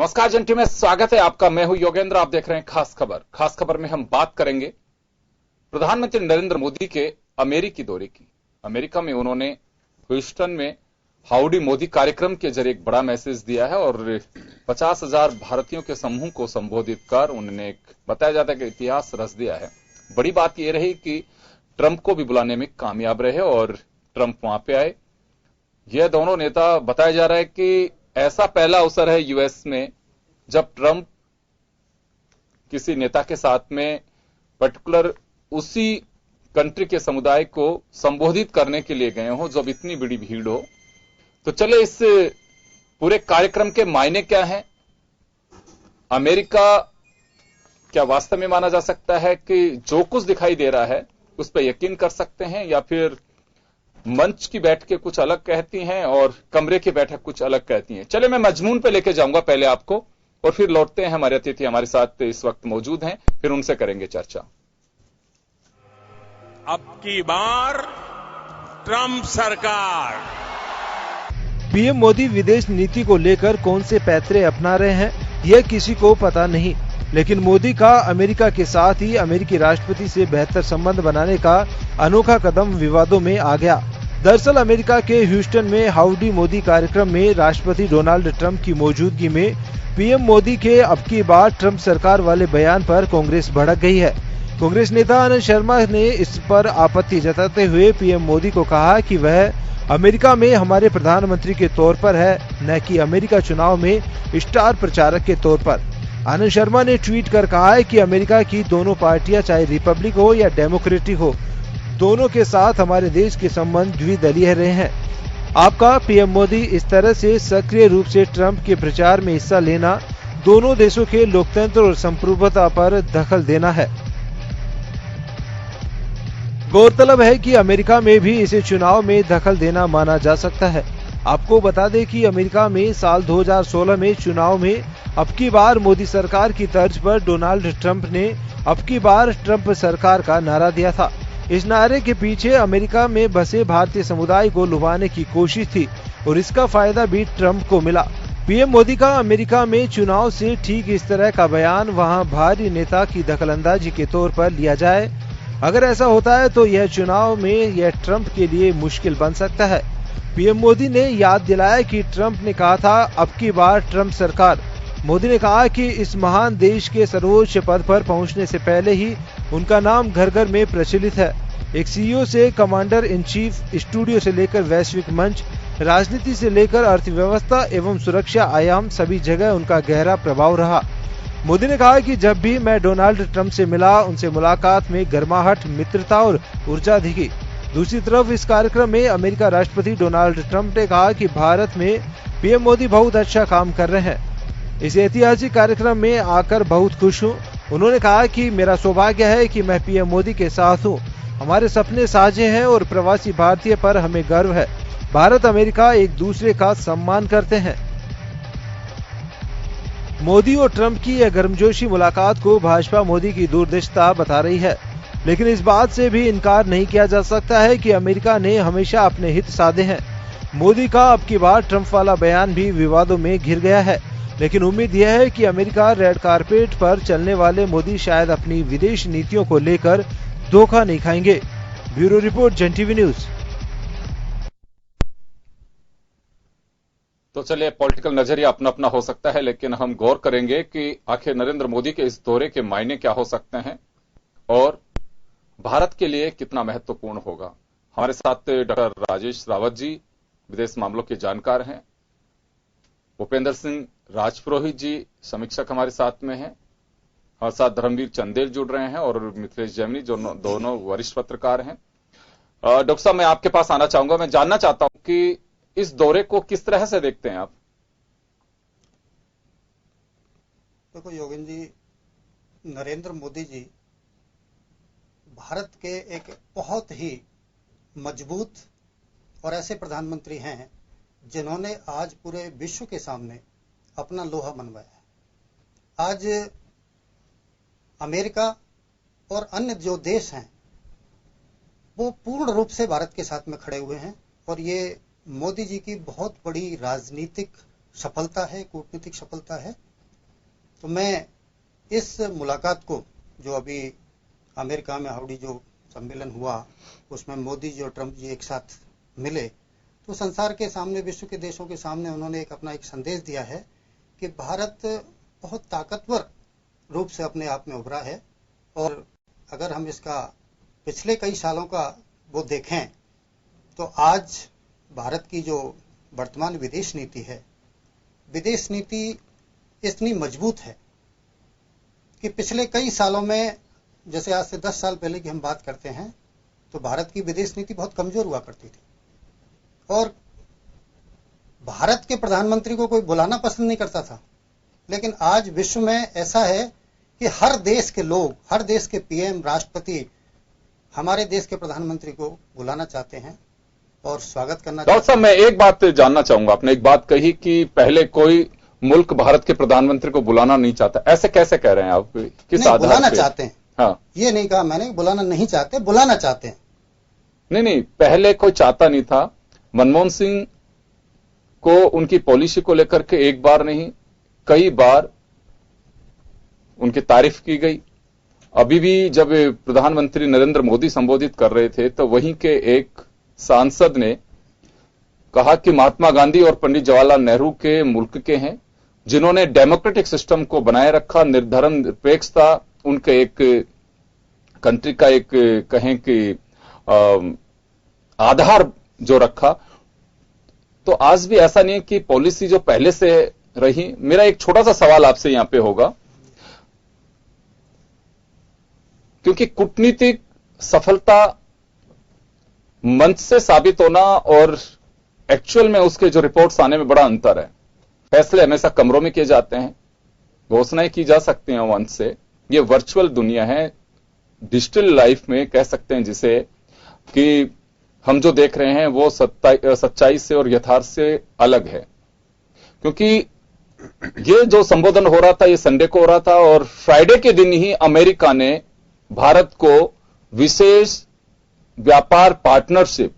नमस्कार जंटी में स्वागत है आपका। मैं हूं योगेंद्र, आप देख रहे हैं खास खबर। खास खबर में हम बात करेंगे प्रधानमंत्री नरेंद्र मोदी के अमेरिकी दौरे की। अमेरिका में उन्होंने ह्यूस्टन में हाउडी मोदी कार्यक्रम के जरिए एक बड़ा मैसेज दिया है और 50,000 भारतीयों के समूह को संबोधित कर उन्होंने एक बताया जाता है कि इतिहास रच दिया है। बड़ी बात यह रही कि ट्रंप को भी बुलाने में कामयाब रहे और ट्रंप वहां पे आए। यह दोनों नेता बताया जा रहा है कि ऐसा पहला अवसर है यूएस में जब ट्रंप किसी नेता के साथ में पर्टिकुलर उसी कंट्री के समुदाय को संबोधित करने के लिए गए हो जब इतनी बड़ी भीड़ हो। तो चले इस पूरे कार्यक्रम के मायने क्या हैं? अमेरिका क्या वास्तव में माना जा सकता है कि जो कुछ दिखाई दे रहा है उस पर यकीन कर सकते हैं, या फिर मंच की बैठकें कुछ अलग कहती हैं और कमरे की बैठक कुछ अलग कहती हैं? चले मैं मजमून पे लेके जाऊंगा पहले आपको और फिर लौटते हैं। हमारे अतिथि हमारे साथ इस वक्त मौजूद हैं, फिर उनसे करेंगे चर्चा। अब की बार ट्रंप सरकार। पीएम मोदी विदेश नीति को लेकर कौन से पैतरे अपना रहे हैं यह किसी को पता नहीं, लेकिन मोदी का अमेरिका के साथ ही अमेरिकी राष्ट्रपति से बेहतर संबंध बनाने का अनोखा कदम विवादों में आ गया। दरअसल अमेरिका के ह्यूस्टन में हाउडी मोदी कार्यक्रम में राष्ट्रपति डोनाल्ड ट्रंप की मौजूदगी में पीएम मोदी के अब की बार ट्रंप सरकार वाले बयान पर कांग्रेस भड़क गई है। कांग्रेस नेता आनंद शर्मा ने इस पर आपत्ति जताते हुए पीएम मोदी को कहा कि वह अमेरिका में हमारे प्रधानमंत्री के तौर पर है, न कि अमेरिका चुनाव में स्टार प्रचारक के तौर पर। आनंद शर्मा ने ट्वीट कर कहा है कि अमेरिका की दोनों पार्टियां चाहे रिपब्लिक हो या डेमोक्रेटिक हो, दोनों के साथ हमारे देश के संबंध द्विदलीय रहे हैं। आपका पीएम मोदी इस तरह से सक्रिय रूप से ट्रंप के प्रचार में हिस्सा लेना दोनों देशों के लोकतंत्र और संप्रभुता पर दखल देना है। गौरतलब है कि अमेरिका में भी इसे चुनाव में दखल देना माना जा सकता है। आपको बता दें कि अमेरिका में साल 2016 में चुनाव में अब की बार मोदी सरकार की तर्ज पर डोनाल्ड ट्रंप ने अब की बार ट्रंप सरकार का नारा दिया था। इस नारे के पीछे अमेरिका में बसे भारतीय समुदाय को लुभाने की कोशिश थी और इसका फायदा भी ट्रंप को मिला। पीएम मोदी का अमेरिका में चुनाव से ठीक इस तरह का बयान वहां भारी नेता की दखलंदाजी के तौर पर लिया जाए। अगर ऐसा होता है तो यह चुनाव में यह ट्रंप के लिए मुश्किल बन सकता है। पीएम मोदी ने याद दिलाया कि ट्रंप ने कहा था अब की बार ट्रंप सरकार। मोदी ने कहा कि इस महान देश के सर्वोच्च पद पर पहुंचने से पहले ही उनका नाम घर घर में प्रचलित है। एक सीईओ से कमांडर इन चीफ, स्टूडियो से लेकर वैश्विक मंच, राजनीति से लेकर अर्थव्यवस्था एवं सुरक्षा आयाम, सभी जगह उनका गहरा प्रभाव रहा। मोदी ने कहा कि जब भी मैं डोनाल्ड ट्रंप से मिला, उनसे मुलाकात में गर्माहट, मित्रता और ऊर्जा दिखी। दूसरी तरफ इस कार्यक्रम में अमेरिका राष्ट्रपति डोनाल्ड ट्रंप ने कहा कि भारत में पीएम मोदी बहुत अच्छा काम कर रहे हैं। इस ऐतिहासिक कार्यक्रम में आकर बहुत खुश हूँ। उन्होंने कहा कि मेरा सौभाग्य है कि मैं पीएम मोदी के साथ हूँ। हमारे सपने साझे हैं और प्रवासी भारतीय पर हमें गर्व है। भारत अमेरिका एक दूसरे का सम्मान करते हैं। मोदी और ट्रंप की यह गर्मजोशी मुलाकात को भाजपा मोदी की दूरदर्शिता बता रही है, लेकिन इस बात से भी इनकार नहीं किया जा सकता है कि अमेरिका ने हमेशा अपने हित साधे हैं। मोदी का अब की बार ट्रंप वाला बयान भी विवादों में घिर गया है, लेकिन उम्मीद यह है कि अमेरिका रेड कारपेट पर चलने वाले मोदी शायद अपनी विदेश नीतियों को लेकर धोखा नहीं खाएंगे। ब्यूरो रिपोर्ट, जन टीवी न्यूज। तो चलिए, पॉलिटिकल नजरिया अपना अपना हो सकता है, लेकिन हम गौर करेंगे कि आखिर नरेंद्र मोदी के इस दौरे के मायने क्या हो सकते हैं और भारत के लिए कितना महत्वपूर्ण होगा। हमारे साथ डॉक्टर राजेश रावत जी विदेश मामलों के जानकार हैं, भूपेंद्र सिंह राजपुरोहित जी समीक्षक हमारे साथ में हैं, हमारे साथ धर्मवीर चंदेल जुड़ रहे हैं और मिथिलेश जैमिनी जो दोनों वरिष्ठ पत्रकार हैं। डॉक्टर साहब, मैं आपके पास आना चाहूंगा। मैं जानना चाहता हूं कि इस दौरे को किस तरह से देखते हैं आप? देखो योगेंद्र जी, नरेंद्र मोदी जी भारत के एक बहुत ही मजबूत और ऐसे प्रधानमंत्री हैं जिन्होंने आज पूरे विश्व के सामने अपना लोहा मनवाया है। आज अमेरिका और अन्य जो देश हैं वो पूर्ण रूप से भारत के साथ में खड़े हुए हैं और ये मोदी जी की बहुत बड़ी राजनीतिक सफलता है, कूटनीतिक सफलता है तो मैं इस मुलाकात को, जो अभी अमेरिका में हाउडी जो सम्मेलन हुआ, उसमें मोदी जी और ट्रंप जी एक साथ मिले, तो संसार के सामने, विश्व के देशों के सामने उन्होंने अपना एक संदेश दिया है कि भारत बहुत ताकतवर रूप से अपने आप में उभरा है। और अगर हम इसका पिछले कई सालों का वो देखें तो आज भारत की जो वर्तमान विदेश नीति है, विदेश नीति इतनी मजबूत है कि पिछले कई सालों में, जैसे आज से 10 साल पहले की हम बात करते हैं, तो भारत की विदेश नीति बहुत कमजोर हुआ करती थी और भारत के प्रधानमंत्री को कोई बुलाना पसंद नहीं करता था। लेकिन आज विश्व में ऐसा है कि हर देश के लोग, हर देश के पीएम, राष्ट्रपति हमारे देश के प्रधानमंत्री को बुलाना चाहते हैं और स्वागत करना चाहते हैं। डॉक्टर साहब, मैं एक बात जानना चाहूंगा। आपने एक बात कही कि पहले कोई मुल्क भारत के प्रधानमंत्री को बुलाना नहीं चाहता, ऐसे कैसे कह रहे हैं आप? किस आधार पे? बुलाना चाहते हैं। हाँ, ये नहीं कहा मैंने बुलाना नहीं चाहते, बुलाना चाहते हैं। नहीं, पहले कोई चाहता नहीं था। मनमोहन सिंह को उनकी पॉलिसी को लेकर के एक बार नहीं, कई बार उनकी तारीफ की गई। अभी भी जब प्रधानमंत्री नरेंद्र मोदी संबोधित कर रहे थे तो वहीं के एक सांसद ने कहा कि महात्मा गांधी और पंडित जवाहरलाल नेहरू के मुल्क के हैं, जिन्होंने डेमोक्रेटिक सिस्टम को बनाए रखा, निर्धर्म निरपेक्षता उनके एक कंट्री का एक कहें कि आधार जो रखा। तो आज भी ऐसा नहीं है कि पॉलिसी जो पहले से रही। मेरा एक छोटा सा सवाल आपसे यहां पे होगा, क्योंकि कूटनीतिक सफलता मंच से साबित होना और एक्चुअल में उसके जो रिपोर्ट्स आने में बड़ा अंतर है। फैसले हमेशा कमरों में किए जाते हैं, घोषणाएं की जा सकती हैं मंच से। ये वर्चुअल दुनिया है, डिजिटल लाइफ में कह सकते हैं जिसे, कि हम जो देख रहे हैं वो सच्चाई से और यथार्थ से अलग है। क्योंकि ये जो संबोधन हो रहा था ये संडे को हो रहा था और फ्राइडे के दिन ही अमेरिका ने भारत को विशेष व्यापार पार्टनरशिप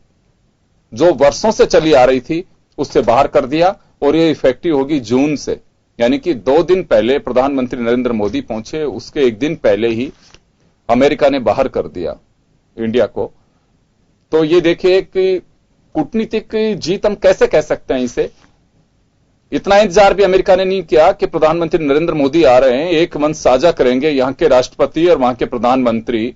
जो वर्षों से चली आ रही थी उससे बाहर कर दिया और ये इफेक्टिव होगी जून से। यानी कि 2 दिन पहले प्रधानमंत्री नरेंद्र मोदी पहुंचे, उसके 1 दिन पहले ही अमेरिका ने बाहर कर दिया इंडिया को। तो ये देखिए कि कूटनीतिक जीत हम कैसे कह सकते हैं इसे। इतना इंतजार भी अमेरिका ने नहीं किया कि प्रधानमंत्री नरेंद्र मोदी आ रहे हैं, एक मंच साझा करेंगे यहां के राष्ट्रपति और वहां के प्रधानमंत्री।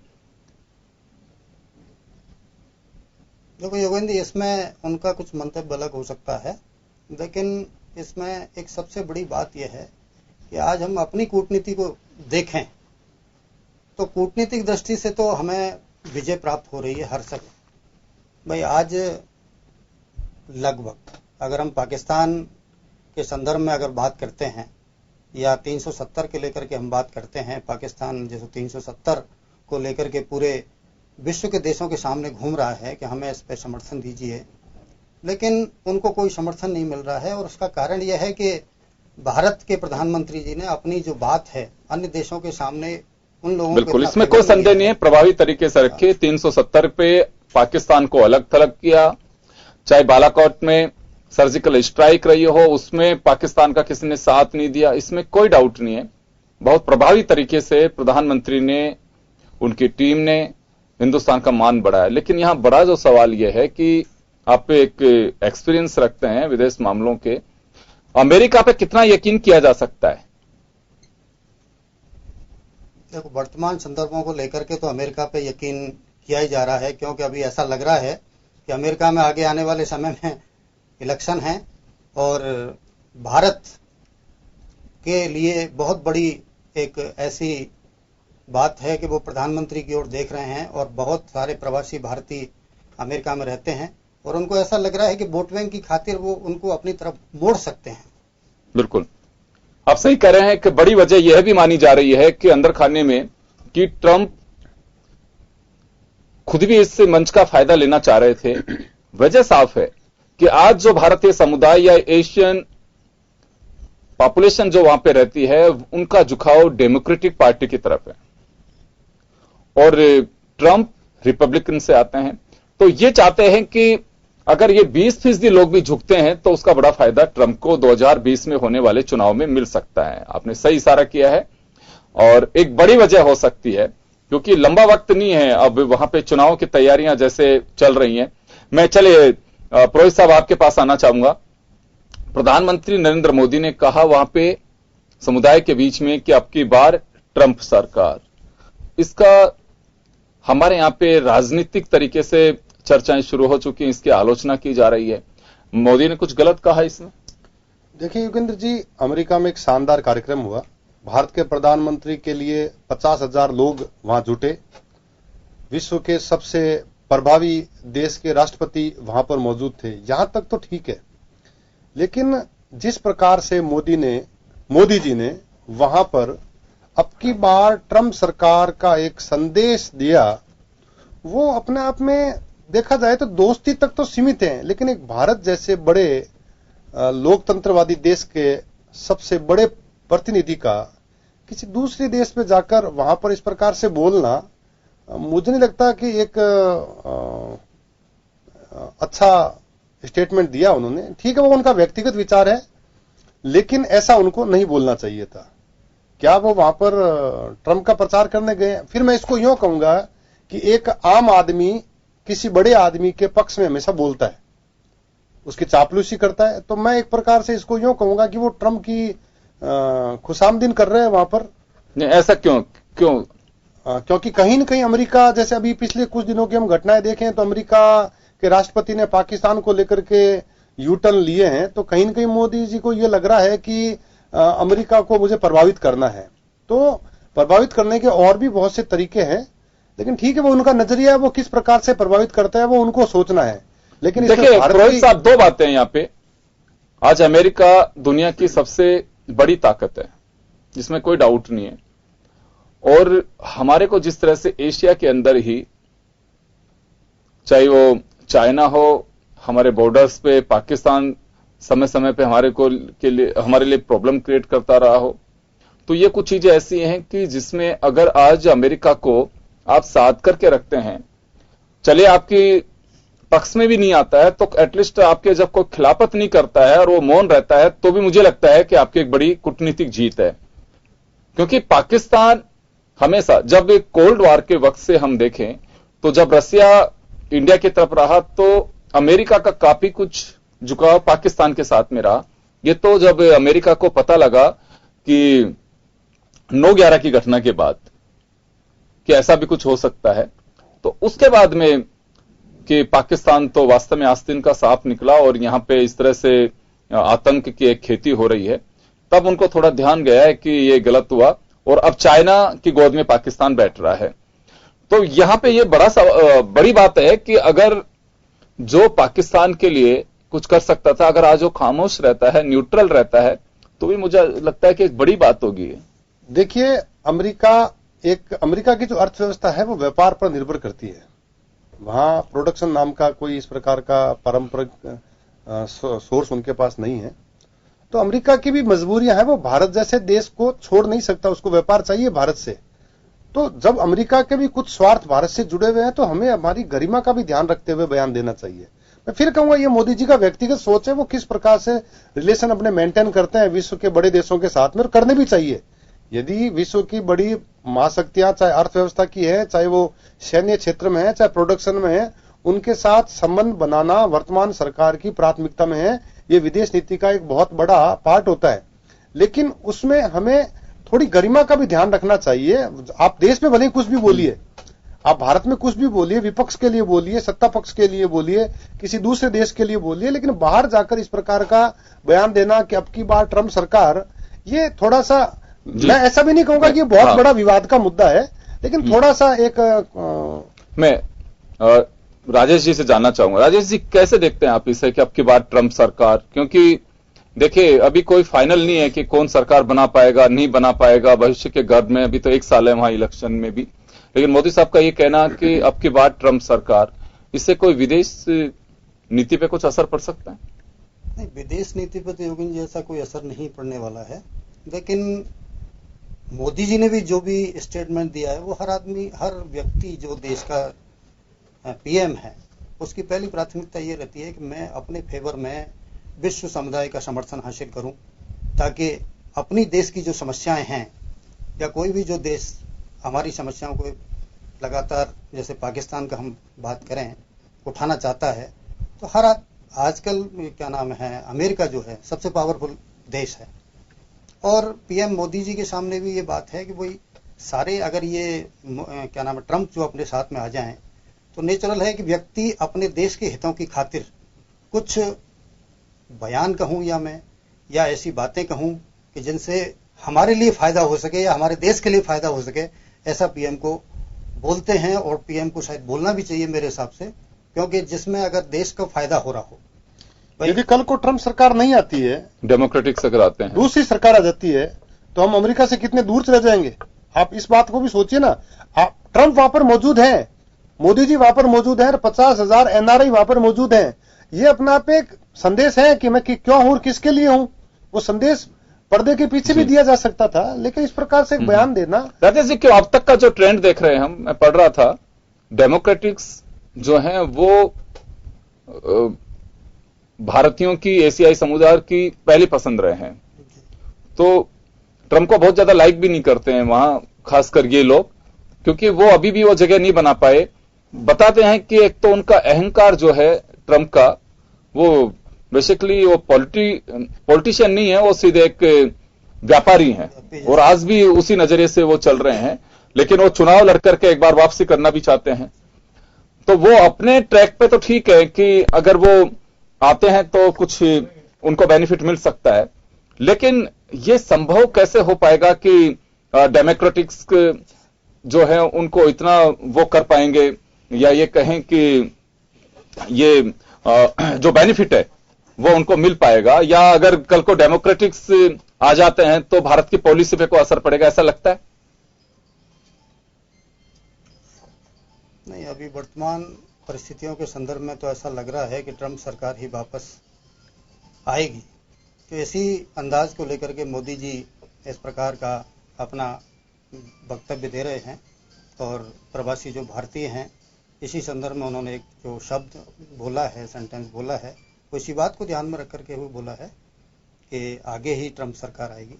देखो योगेंद्र, इसमें उनका कुछ मंतव्य अलग हो सकता है, लेकिन इसमें एक सबसे बड़ी बात यह है कि आज हम अपनी कूटनीति को देखें तो कूटनीतिक दृष्टि से तो हमें विजय प्राप्त हो रही है हर समय। भाई आज लगभग अगर हम पाकिस्तान के संदर्भ में अगर बात करते हैं या 370 के लेकर के हम बात करते हैं, पाकिस्तान जैसे 370 को लेकर के पूरे विश्व के देशों के सामने घूम रहा है कि हमें इस पर समर्थन दीजिए, लेकिन उनको कोई समर्थन नहीं मिल रहा है। और उसका कारण यह है कि भारत के प्रधानमंत्री जी ने अपनी जो बात है अन्य देशों के सामने उन लोगों बिल्कुल, इसमें कोई संदेह नहीं है, प्रभावी तरीके से रखे। 370 पे पाकिस्तान को अलग थलग किया, चाहे बालाकोट में सर्जिकल स्ट्राइक रही हो उसमें पाकिस्तान का किसी ने साथ नहीं दिया, इसमें कोई डाउट नहीं है। बहुत प्रभावी तरीके से प्रधानमंत्री ने, उनकी टीम ने हिंदुस्तान का मान बढ़ाया। लेकिन यहां बड़ा जो सवाल यह है कि आप एक एक्सपीरियंस रखते हैं विदेश मामलों के, अमेरिका पे कितना यकीन किया जा सकता है? देखो, वर्तमान संदर्भों को लेकर के तो अमेरिका पे यकीन किया ही जा रहा है, क्योंकि अभी ऐसा लग रहा है कि अमेरिका में आगे आने वाले समय में इलेक्शन है और भारत के लिए बहुत बड़ी एक ऐसी बात है कि वो प्रधानमंत्री की ओर देख रहे हैं और बहुत सारे प्रवासी भारतीय अमेरिका में रहते हैं और उनको ऐसा लग रहा है कि वोट बैंक की खातिर वो उनको अपनी तरफ मोड़ सकते हैं। बिल्कुल, आप सही कह रहे हैं कि बड़ी वजह यह भी मानी जा रही है कि अंदर खाने में कि ट्रंप खुद भी इस मंच का फायदा लेना चाह रहे थे। वजह साफ है कि आज जो भारतीय समुदाय या एशियन पॉपुलेशन जो वहां पे रहती है उनका झुकाव डेमोक्रेटिक पार्टी की तरफ है और ट्रंप रिपब्लिकन से आते हैं। तो ये चाहते हैं कि अगर ये 20% लोग भी झुकते हैं तो उसका बड़ा फायदा ट्रंप को 2020 में होने वाले चुनाव में मिल सकता है। आपने सही इशारा किया है और एक बड़ी वजह हो सकती है क्योंकि लंबा वक्त नहीं है, अब वहां पे चुनाव की तैयारियां जैसे चल रही हैं। मैं चले पुरोहित साहब आपके पास आना चाहूंगा। प्रधानमंत्री नरेंद्र मोदी ने कहा वहां पे समुदाय के बीच में कि अब की बार ट्रंप सरकार, इसका हमारे यहां पे राजनीतिक तरीके से चर्चाएं शुरू हो चुकी हैं, इसकी आलोचना की जा रही है। मोदी ने कुछ गलत कहा इसमें? देखिए योगेंद्र जी, अमेरिका में एक शानदार कार्यक्रम हुआ। भारत के प्रधानमंत्री के लिए 50,000 लोग वहां जुटे। विश्व के सबसे प्रभावी देश के राष्ट्रपति वहां पर मौजूद थे। यहां तक तो ठीक है, लेकिन जिस प्रकार से मोदी जी ने वहां पर अब की बार ट्रंप सरकार का एक संदेश दिया, वो अपने आप में देखा जाए तो दोस्ती तक तो सीमित है, लेकिन एक भारत जैसे बड़े लोकतंत्रवादी देश के सबसे बड़े प्रतिनिधि का किसी दूसरे देश में जाकर वहां पर इस प्रकार से बोलना, मुझे नहीं लगता कि एक अच्छा स्टेटमेंट दिया उन्होंने। ठीक है, वो उनका व्यक्तिगत विचार है, लेकिन ऐसा उनको नहीं बोलना चाहिए था। क्या वो वहां पर ट्रंप का प्रचार करने गए? फिर मैं इसको यूं कहूंगा कि एक आम आदमी किसी बड़े आदमी के पक्ष में हमेशा बोलता है, उसकी चापलूसी करता है, तो मैं एक प्रकार से इसको यूं कहूंगा कि वो ट्रंप की खुशामदीन कर रहे हैं वहां पर। ऐसा क्यों? क्योंकि कहीं न कहीं अमेरिका, जैसे अभी पिछले कुछ दिनों की हम घटनाएं देखें तो अमेरिका के राष्ट्रपति ने पाकिस्तान को लेकर के यू टर्न लिए हैं, तो कहीं न कहीं मोदी जी को यह लग रहा है कि अमेरिका को मुझे प्रभावित करना है। तो प्रभावित करने के और भी बहुत से तरीके हैं, लेकिन ठीक है, वो उनका नजरिया है, वो किस प्रकार से प्रभावित करता है वो उनको सोचना है। लेकिन देखिए पुरोहित साहब, दो बातें हैं यहां पे। आज अमेरिका दुनिया की सबसे बड़ी ताकत है, जिसमें कोई डाउट नहीं है, और हमारे को जिस तरह से एशिया के अंदर ही, चाहे वो चाइना हो, हमारे बॉर्डर्स पे पाकिस्तान समय समय पे हमारे लिए प्रॉब्लम क्रिएट करता रहा हो, तो ये कुछ चीजें ऐसी हैं कि जिसमें अगर आज अमेरिका को आप साथ करके रखते हैं, चले आपकी पक्ष में भी नहीं आता है, तो एटलीस्ट आपके जब कोई खिलाफत नहीं करता है और वो मौन रहता है, तो भी मुझे लगता है कि आपकी एक बड़ी कूटनीतिक जीत है। क्योंकि पाकिस्तान हमेशा, जब एक कोल्ड वॉर के वक्त से हम देखें तो जब रसिया इंडिया की तरफ रहा तो अमेरिका का काफी कुछ झुकाव पाकिस्तान के साथ में रहा। ये तो जब अमेरिका को पता लगा कि 9/11 की घटना के बाद कि ऐसा भी कुछ हो सकता है, तो उसके बाद में कि पाकिस्तान तो वास्तव में आस्तीन का सांप निकला और यहां पे इस तरह से आतंक की एक खेती हो रही है, तब उनको थोड़ा ध्यान गया है कि ये गलत हुआ और अब चाइना की गोद में पाकिस्तान बैठ रहा है। तो यहां पे ये बड़ी बात है कि अगर जो पाकिस्तान के लिए कुछ कर सकता था, अगर आज वो खामोश रहता है, न्यूट्रल रहता है, तो भी मुझे लगता है कि एक बड़ी बात होगी। देखिए, अमेरिका की जो अर्थव्यवस्था है वो व्यापार पर निर्भर करती है। वहां प्रोडक्शन नाम का कोई इस प्रकार का पारंपरिक सोर्स उनके पास नहीं है। तो अमेरिका की भी मजबूरियां हैं, वो भारत जैसे देश को छोड़ नहीं सकता, उसको व्यापार चाहिए भारत से। तो जब अमेरिका के भी कुछ स्वार्थ भारत से जुड़े हुए हैं, तो हमें हमारी गरिमा का भी ध्यान रखते हुए बयान देना चाहिए। मैं फिर कहूंगा, ये मोदी जी का व्यक्तिगत सोच है, वो किस प्रकार से रिलेशन अपने मेंटेन करते हैं विश्व के बड़े देशों के साथ में, और करने भी चाहिए। यदि विश्व की बड़ी महाशक्तियां, चाहे अर्थव्यवस्था की है, चाहे वो सैन्य क्षेत्र में है, चाहे प्रोडक्शन में है, उनके साथ संबंध बनाना वर्तमान सरकार की प्राथमिकता में है। ये विदेश नीति का एक बहुत बड़ा पार्ट होता है, लेकिन उसमें हमें थोड़ी गरिमा का भी ध्यान रखना चाहिए। आप देश में भले ही कुछ भी बोलिए, आप भारत में कुछ भी बोलिए, विपक्ष के लिए बोलिए, सत्ता पक्ष के लिए बोलिए, किसी दूसरे देश के लिए बोलिए, लेकिन बाहर जाकर इस प्रकार का बयान देना कि अब की बार ट्रंप सरकार, ये थोड़ा सा, मैं ऐसा भी नहीं कहूंगा कि ये बहुत बड़ा विवाद का मुद्दा है, लेकिन थोड़ा सा एक मैं राजेश जी से जानना चाहूंगा। राजेश जी, कैसे देखते हैं आप इसे कि अब की बार ट्रंप सरकार, क्योंकि देखिए अभी कोई फाइनल नहीं है कि कौन सरकार बना पाएगा, नहीं बना पाएगा, भविष्य के गर्भ में, अभी तो 1 साल है वहां इलेक्शन में भी, लेकिन मोदी साहब का ये कहना कि अब की बार ट्रंप सरकार, इससे कोई विदेश नीति पे कुछ असर पड़ सकता है? नहीं, विदेश नीति पर तो योगेंद्र जी ऐसा कोई असर नहीं पड़ने वाला है, लेकिन मोदी जी ने भी जो भी स्टेटमेंट दिया है, वो हर व्यक्ति जो देश का पीएम है, उसकी पहली प्राथमिकता ये रहती है कि मैं अपने फेवर में विश्व समुदाय का समर्थन हासिल करूं, ताकि अपनी देश की जो समस्याएं हैं या कोई भी जो देश हमारी समस्याओं को लगातार, जैसे पाकिस्तान का हम बात करें, उठाना चाहता है, तो हर आजकल क्या नाम है, अमेरिका जो है सबसे पावरफुल देश है। और पीएम मोदी जी के सामने भी ये बात है कि वही सारे अगर ये क्या नाम है ट्रंप जो अपने साथ में आ जाएं, तो नेचुरल है कि व्यक्ति अपने देश के हितों की खातिर कुछ बयान कहूं या ऐसी बातें कहूं कि जिनसे हमारे लिए फायदा हो सके या हमारे देश के लिए फायदा हो सके, ऐसा पीएम को बोलते हैं। और पीएम को शायद बोलना भी चाहिए मेरे हिसाब से, क्योंकि जिसमें अगर देश को फायदा हो रहा हो। यदि कल को ट्रंप सरकार नहीं आती है, डेमोक्रेटिक अगर आते हैं, दूसरी सरकार आ जाती है, तो हम अमेरिका से कितने दूर चले जाएंगे। आप इस बात को भी सोचिए ना। ट्रंप वहां पर मौजूद है, मोदी जी वहां पर मौजूद है, 50,000 एनआरआई वहां पर मौजूद हैं। ये अपना आप एक संदेश है कि मैं क्यों हूं और किसके लिए हूं। वो संदेश पर्दे के पीछे भी दिया जा सकता था, लेकिन इस प्रकार से एक बयान देना। राजेश जी, क्यों अब तक का जो ट्रेंड देख रहे हैं हम, मैं पढ़ रहा था, डेमोक्रेटिक्स जो हैं वो भारतीयों की, एशियाई समुदाय की पहली पसंद रहे हैं। तो ट्रंप को बहुत ज्यादा लाइक भी नहीं करते हैं वहां, खासकर ये लोग, क्योंकि वो अभी भी वो जगह नहीं बना पाए। बताते हैं कि एक तो उनका अहंकार जो है ट्रंप का, वो बेसिकली वो पॉलिटिशियन नहीं है, वो सीधे एक व्यापारी हैं और आज भी उसी नजरिए से वो चल रहे हैं। लेकिन वो चुनाव लड़ करके एक बार वापसी करना भी चाहते हैं। तो वो अपने ट्रैक पे तो ठीक है कि अगर वो आते हैं तो कुछ उनको बेनिफिट मिल सकता है, लेकिन ये संभव कैसे हो पाएगा कि डेमोक्रेटिक्स जो है उनको इतना वो कर पाएंगे, या ये कहें कि ये जो बेनिफिट है वो उनको मिल पाएगा, या अगर कल को डेमोक्रेटिक्स आ जाते हैं तो भारत की पॉलिसी पे कोई असर पड़ेगा, ऐसा लगता है? नहीं, अभी वर्तमान परिस्थितियों के संदर्भ में तो ऐसा लग रहा है कि ट्रंप सरकार ही वापस आएगी। तो इसी अंदाज को लेकर के मोदी जी इस प्रकार का अपना वक्तव्य दे रहे हैं। और प्रवासी जो भारतीय हैं, इसी संदर्भ में उन्होंने एक जो शब्द बोला है, सेंटेंस बोला है, वो इसी बात को ध्यान में रख करके हुए बोला है कि आगे ही ट्रंप सरकार आएगी।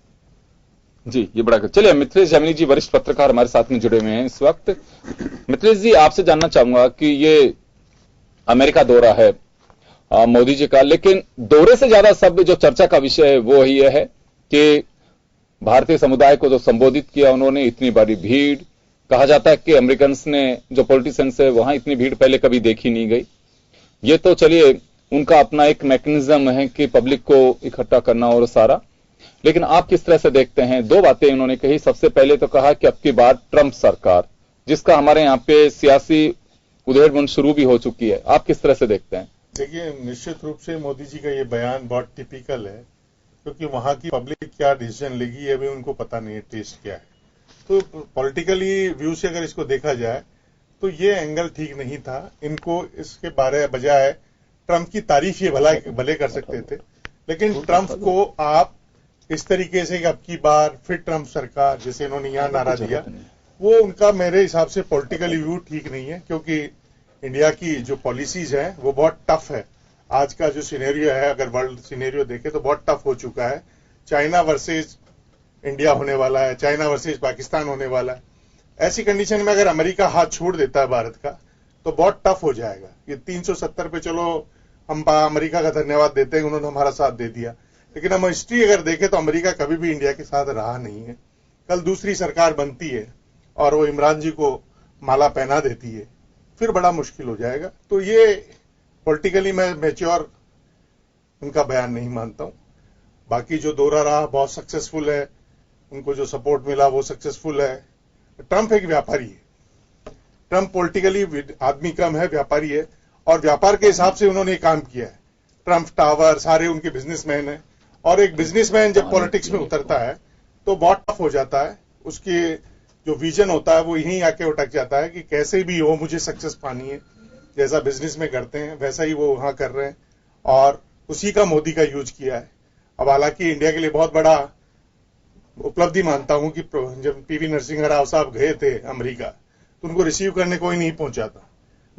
जी, ये बड़ा। चलिए, मिथिलेश जामिनी जी वरिष्ठ पत्रकार हमारे साथ में जुड़े हुए हैं इस वक्त। मिथिलेश जी, आपसे जानना चाहूंगा कि ये अमेरिका दौरा है मोदी जी का, लेकिन दौरे से ज्यादा सब जो चर्चा का विषय है वो ये है कि भारतीय समुदाय को जो संबोधित किया उन्होंने, इतनी बड़ी भीड़, कहा जाता है कि अमेरिकन ने जो पॉलिटिशियंस है वहां इतनी भीड़ पहले कभी देखी नहीं गई। ये तो चलिए उनका अपना एक मैकेनिज्म है कि पब्लिक को इकट्ठा करना और सारा, लेकिन आप किस तरह से देखते हैं? दो बातें उन्होंने कही। सबसे पहले तो कहा कि अब की बार ट्रंप सरकार, जिसका हमारे यहाँ पे सियासी उधेड़बुन शुरू भी हो चुकी है, आप किस तरह से देखते हैं? देखिए, निश्चित रूप से मोदी जी का ये बयान बहुत टिपिकल है, क्योंकि वहां की पब्लिक क्या डिसीजन लेगी ये भी उनको पता नहीं है, टेस्ट क्या है। तो पॉलिटिकली व्यू से अगर इसको देखा जाए तो ये एंगल ठीक नहीं था। इनको इसके बारे बजाय ट्रंप की तारीफ ये भले कर सकते थे, लेकिन ट्रंप को आप इस तरीके से अब की बार फिर ट्रंप सरकार, जैसे इन्होंने यहाँ नारा दिया, वो उनका मेरे हिसाब से पॉलिटिकली व्यू ठीक नहीं है। क्योंकि इंडिया की जो पॉलिसीज है वो बहुत टफ है। आज का जो सिनेरियो है, अगर वर्ल्ड सिनेरियो देखे तो बहुत टफ हो चुका है। चाइना वर्सेस इंडिया होने वाला है, चाइना वर्सेस पाकिस्तान होने वाला है। ऐसी कंडीशन में अगर अमेरिका हाथ छोड़ देता है भारत का तो बहुत टफ हो जाएगा। ये 370 पे चलो हम अमेरिका का धन्यवाद देते हैं, उन्होंने हमारा साथ दे दिया, लेकिन हम हिस्ट्री अगर देखें तो अमेरिका कभी भी इंडिया के साथ रहा नहीं है। कल दूसरी सरकार बनती है और वो इमरान जी को माला पहना देती है, फिर बड़ा मुश्किल हो जाएगा। तो ये पॉलिटिकली मैं मैच्योर उनका बयान नहीं मानता हूं। बाकी जो दौरा रहा बहुत सक्सेसफुल है, उनको जो सपोर्ट मिला वो सक्सेसफुल है। ट्रंप एक व्यापारी है, ट्रंप पॉलिटिकली आदमी कम है, व्यापारी है, और व्यापार के हिसाब से उन्होंने काम किया है। ट्रंप टावर सारे उनके बिजनेसमैन है, और एक बिजनेसमैन जब पॉलिटिक्स में उतरता है तो बहुत टफ हो जाता है। उसकी जो विजन होता है वो यहीं आके अटक जाता है कि कैसे भी हो मुझे सक्सेस पानी है। जैसा बिजनेस में करते हैं वैसा ही वो वहां कर रहे हैं, और उसी का मोदी का यूज किया है। अब हालांकि इंडिया के लिए बहुत बड़ा उपलब्धि मानता हूं कि जब पीवी नरसिंह राव साहब गए थे अमेरिका तो उनको रिसीव करने कोई नहीं पहुंचा था,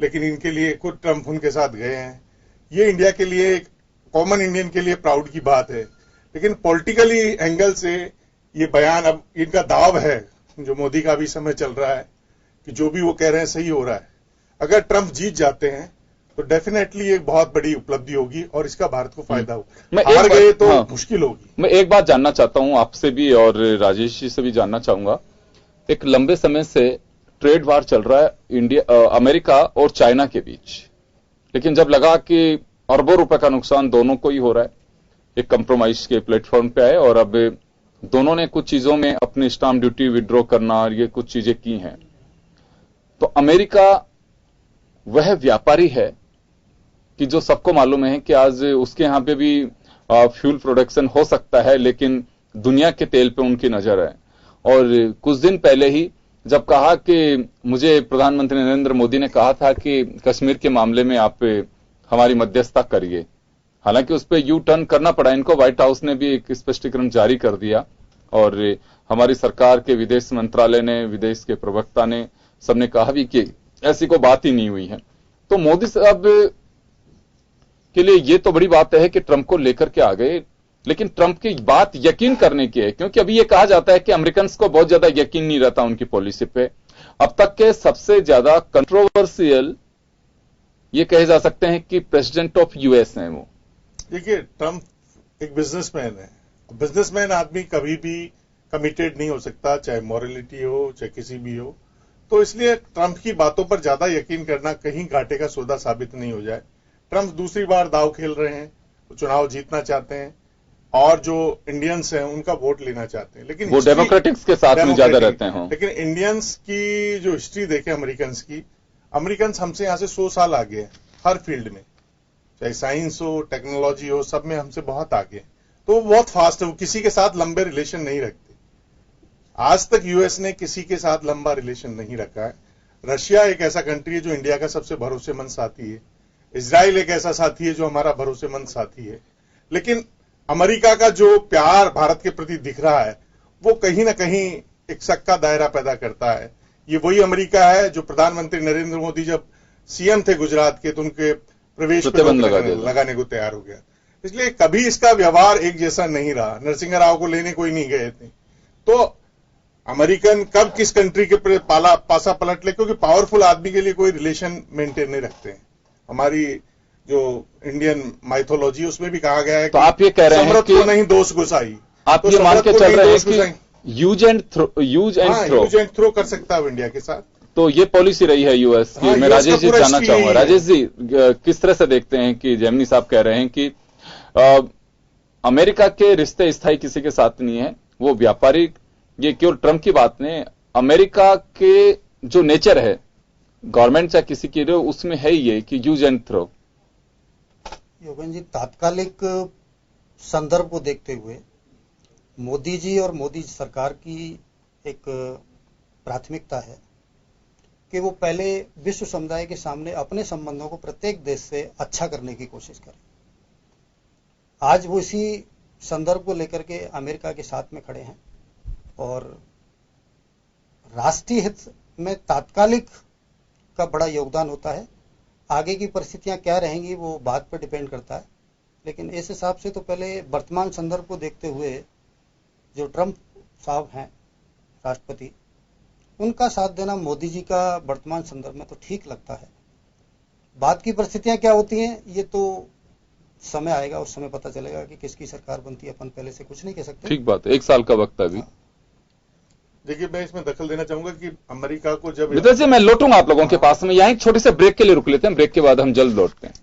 लेकिन इनके लिए खुद ट्रंप उनके साथ गए हैं। ये इंडिया के लिए, कॉमन इंडियन के लिए प्राउड की बात है। लेकिन पॉलिटिकली एंगल से ये बयान, अब इनका दाव है, जो मोदी का भी समय चल रहा है कि जो भी वो कह रहे हैं सही हो रहा है। अगर ट्रंप जीत जाते हैं तो डेफिनेटली एक बहुत बड़ी उपलब्धि होगी और इसका भारत को फायदा होगा। हार गए तो मुश्किल होगी। मैं एक बात जानना चाहता हूं आपसे भी और राजेश जी से भी जानना चाहूंगा। एक लंबे समय से ट्रेड वार चल रहा है अमेरिका और चाइना के बीच, लेकिन जब लगा कि अरबों रुपए का नुकसान दोनों को ही हो रहा है, एक कंप्रोमाइज के प्लेटफॉर्म पे आए और अब दोनों ने कुछ चीजों में अपनी स्टाम्प ड्यूटी विड्रॉ करना और ये कुछ चीजें की हैं। तो अमेरिका वह व्यापारी है कि जो सबको मालूम है कि आज उसके यहां पे भी फ्यूल प्रोडक्शन हो सकता है, लेकिन दुनिया के तेल पे उनकी नजर है। और कुछ दिन पहले ही जब कहा कि मुझे प्रधानमंत्री नरेंद्र मोदी ने कहा था कि कश्मीर के मामले में आप हमारी मध्यस्थता करिए, हालांकि उस पर यू टर्न करना पड़ा इनको। व्हाइट हाउस ने भी एक स्पष्टीकरण जारी कर दिया और हमारी सरकार के विदेश मंत्रालय ने, विदेश के प्रवक्ता ने, सबने कहा भी कि ऐसी कोई बात ही नहीं हुई है। तो मोदी साहब के लिए ये तो बड़ी बात है कि ट्रंप को लेकर के आ गए, लेकिन ट्रंप की बात यकीन करने की है, क्योंकि अभी ये कहा जाता है कि अमेरिकन को बहुत ज्यादा यकीन नहीं रहता उनकी पॉलिसी पे। अब तक के सबसे ज्यादा कंट्रोवर्शियल ये कहे जा सकते हैं कि प्रेसिडेंट ऑफ यूएस हैं वो। देखिए, ट्रंप एक बिजनेसमैन है। बिजनेसमैन आदमी कभी भी कमिटेड नहीं हो सकता, चाहे मॉरलिटी हो चाहे किसी भी हो। तो इसलिए ट्रंप की बातों पर ज्यादा यकीन करना कहीं घाटे का सौदा साबित नहीं हो जाए। ट्रंप दूसरी बार दाव खेल रहे हैं, वो चुनाव जीतना चाहते हैं और जो इंडियंस हैं उनका वोट लेना चाहते हैं। लेकिन वो डेमोक्रेटिक्स के साथ में ज्यादा रहते हैं। लेकिन इंडियंस की जो हिस्ट्री देखे अमेरिकन हमसे यहां से 100 साल आगे हैं हर फील्ड में, चाहे साइंस हो, टेक्नोलॉजी हो, सब में हमसे बहुत आगे हैं। तो वो बहुत फास्ट है, वो किसी के साथ लंबे रिलेशन नहीं रखते। आज तक यूएस ने किसी के साथ लंबा रिलेशन नहीं रखा है। रशिया एक ऐसा कंट्री है जो इंडिया का सबसे भरोसेमंद साथी है। इजराइल एक ऐसा साथी है जो हमारा भरोसेमंद साथी है। लेकिन अमेरिका का जो प्यार भारत के प्रति दिख रहा है वो कहीं ना कहीं एक शक का दायरा पैदा करता है। ये वही अमेरिका है जो प्रधानमंत्री नरेंद्र मोदी जब सीएम थे गुजरात के तो उनके प्रवेश पर लगाने को तैयार हो गया। इसलिए कभी इसका व्यवहार एक जैसा नहीं रहा। नरसिंह राव को लेने कोई नहीं गए थे। तो अमेरिकन कब किस कंट्री के पासा पलट ले, क्योंकि पावरफुल आदमी के लिए कोई रिलेशन मेंटेन नहीं रखते हैं। हमारी जो इंडियन माइथोलॉजी उसमें भी कहा गया है तो आप ये कह रहे हैं कि नहीं दोष घुसाई, आप ये मान के चल रहे हैं कि यूज एंड थ्रो कर सकता है इंडिया के साथ। तो ये पॉलिसी रही है यूएस की। मैं राजेश जी जानना चाहूंगा, राजेश जी किस तरह से देखते हैं कि जेमिनी साहब कह रहे हैं कि अमेरिका के रिश्ते स्थायी किसी के साथ नहीं है, वो व्यापारिक, ये केवल ट्रंप की बात नहीं, अमेरिका के जो नेचर है गवर्नमेंट चाहे किसी की रहे उसमें है ये कि use and throw. Yogendra ji, तात्कालिक संदर्भ को देखते हुए मोदी जी और मोदी सरकार की एक प्राथमिकता है कि वो पहले विश्व समुदाय के सामने अपने संबंधों को प्रत्येक देश से अच्छा करने की कोशिश करें। आज वो इसी संदर्भ को लेकर के अमेरिका के साथ में खड़े हैं और राष्ट्रीय हित में तात्कालिक का बड़ा योगदान होता है। आगे की परिस्थितियां क्या रहेंगी वो बात पर डिपेंड करता है, लेकिन इस हिसाब से तो पहले वर्तमान संदर्भ को देखते हुए जो ट्रंप साहब हैं राष्ट्रपति, उनका साथ देना मोदी जी का वर्तमान संदर्भ में तो ठीक लगता है। बात की परिस्थितियां क्या होती हैं ये तो समय आएगा, उस समय पता चलेगा कि किसकी सरकार बनती है। अपन पहले से कुछ नहीं कह सकते। ठीक बात है, 1 साल का वक्त है अभी। देखिए, मैं इसमें दखल देना चाहूंगा कि अमेरिका को जब विदेश से मैं लौटूंगा आप लोगों के पास में, यहाँ एक छोटे से ब्रेक के लिए रुक लेते हैं, ब्रेक के बाद हम जल्द लौटते हैं।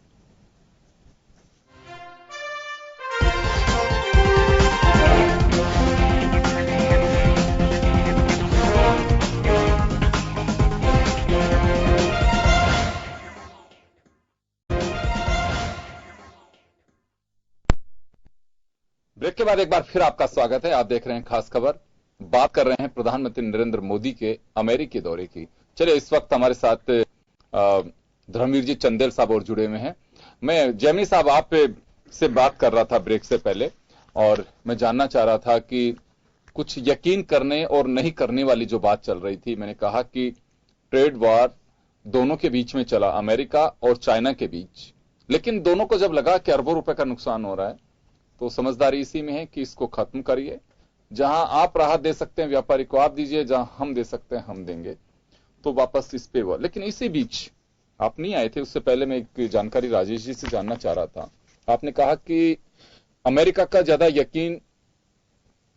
ब्रेक के बाद एक बार फिर आपका स्वागत है। आप देख रहे हैं खास खबर। बात कर रहे हैं प्रधानमंत्री नरेंद्र मोदी के अमेरिकी दौरे की। चलिए, इस वक्त हमारे साथ धर्मवीर जी चंदेल साहब और जुड़े हुए हैं। मैं जेमिनी साहब आप से बात कर रहा था ब्रेक से पहले और मैं जानना चाह रहा था कि कुछ यकीन करने और नहीं करने वाली जो बात चल रही थी, मैंने कहा कि ट्रेड वार दोनों के बीच में चला, अमेरिका और चाइना के बीच। लेकिन दोनों को जब लगा कि अरबों रुपए का नुकसान हो रहा है, तो समझदारी इसी में है कि इसको खत्म करिए। जहां आप राहत दे सकते हैं व्यापारी को आप दीजिए, जहां हम दे सकते हैं हम देंगे, तो वापस इस पे हुआ। लेकिन इसी बीच आप नहीं आए थे, उससे पहले मैं एक जानकारी राजेश जी से जानना चाह रहा था। आपने कहा कि अमेरिका का ज्यादा यकीन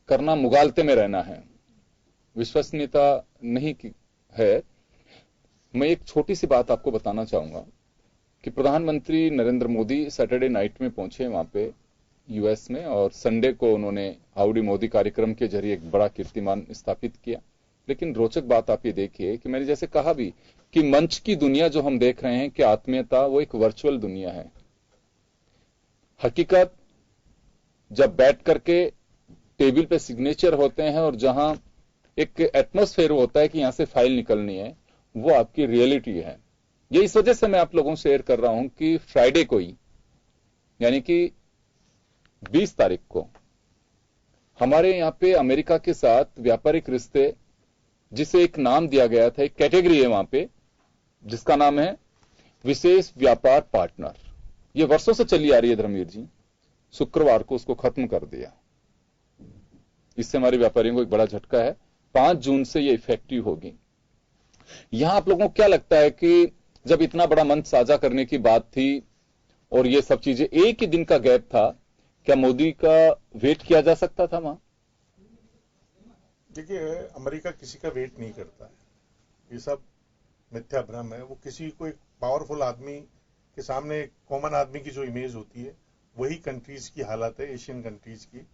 करना मुगालते में रहना है, विश्वसनीयता नहीं है। मैं एक छोटी सी बात आपको बताना चाहूंगा कि प्रधानमंत्री नरेंद्र मोदी सैटरडे नाइट में पहुंचे वहां पे यूएस में, और संडे को उन्होंने हाउडी मोदी कार्यक्रम के जरिए एक बड़ा कीर्तिमान स्थापित किया। लेकिन रोचक बात आप ये देखिए कि मैंने जैसे कहा भी कि मंच की दुनिया जो हम देख रहे हैं कि आत्मीयता, वो एक वर्चुअल दुनिया है। हकीकत जब बैठ करके टेबल पे सिग्नेचर होते हैं और जहां एक एटमॉस्फेयर होता है कि यहां से फाइल निकलनी है, वो आपकी रियलिटी है। ये इस वजह से मैं आप लोगों से शेयर कर रहा हूं कि फ्राइडे को ही, यानी कि 20 तारीख को हमारे यहां पे अमेरिका के साथ व्यापारिक रिश्ते, जिसे एक नाम दिया गया था, एक कैटेगरी है वहां पे जिसका नाम है विशेष व्यापार पार्टनर। ये वर्षों से चली आ रही है धर्मवीर जी, शुक्रवार को उसको खत्म कर दिया। इससे हमारे व्यापारियों को एक बड़ा झटका है। 5 जून से ये इफेक्टिव होगी। यहां आप लोगों को क्या लगता है कि जब इतना बड़ा मंच साझा करने की बात थी और ये सब चीजें, एक ही दिन का गैप था, क्या मोदी का वेट किया जा सकता था वहां? देखिए, अमेरिका किसी का वेट नहीं करता है, ये सब मिथ्या भ्रम है। वो किसी को एक पावरफुल आदमी के सामने, कॉमन आदमी की जो इमेज होती है, वही कंट्रीज की हालत है, एशियन कंट्रीज की।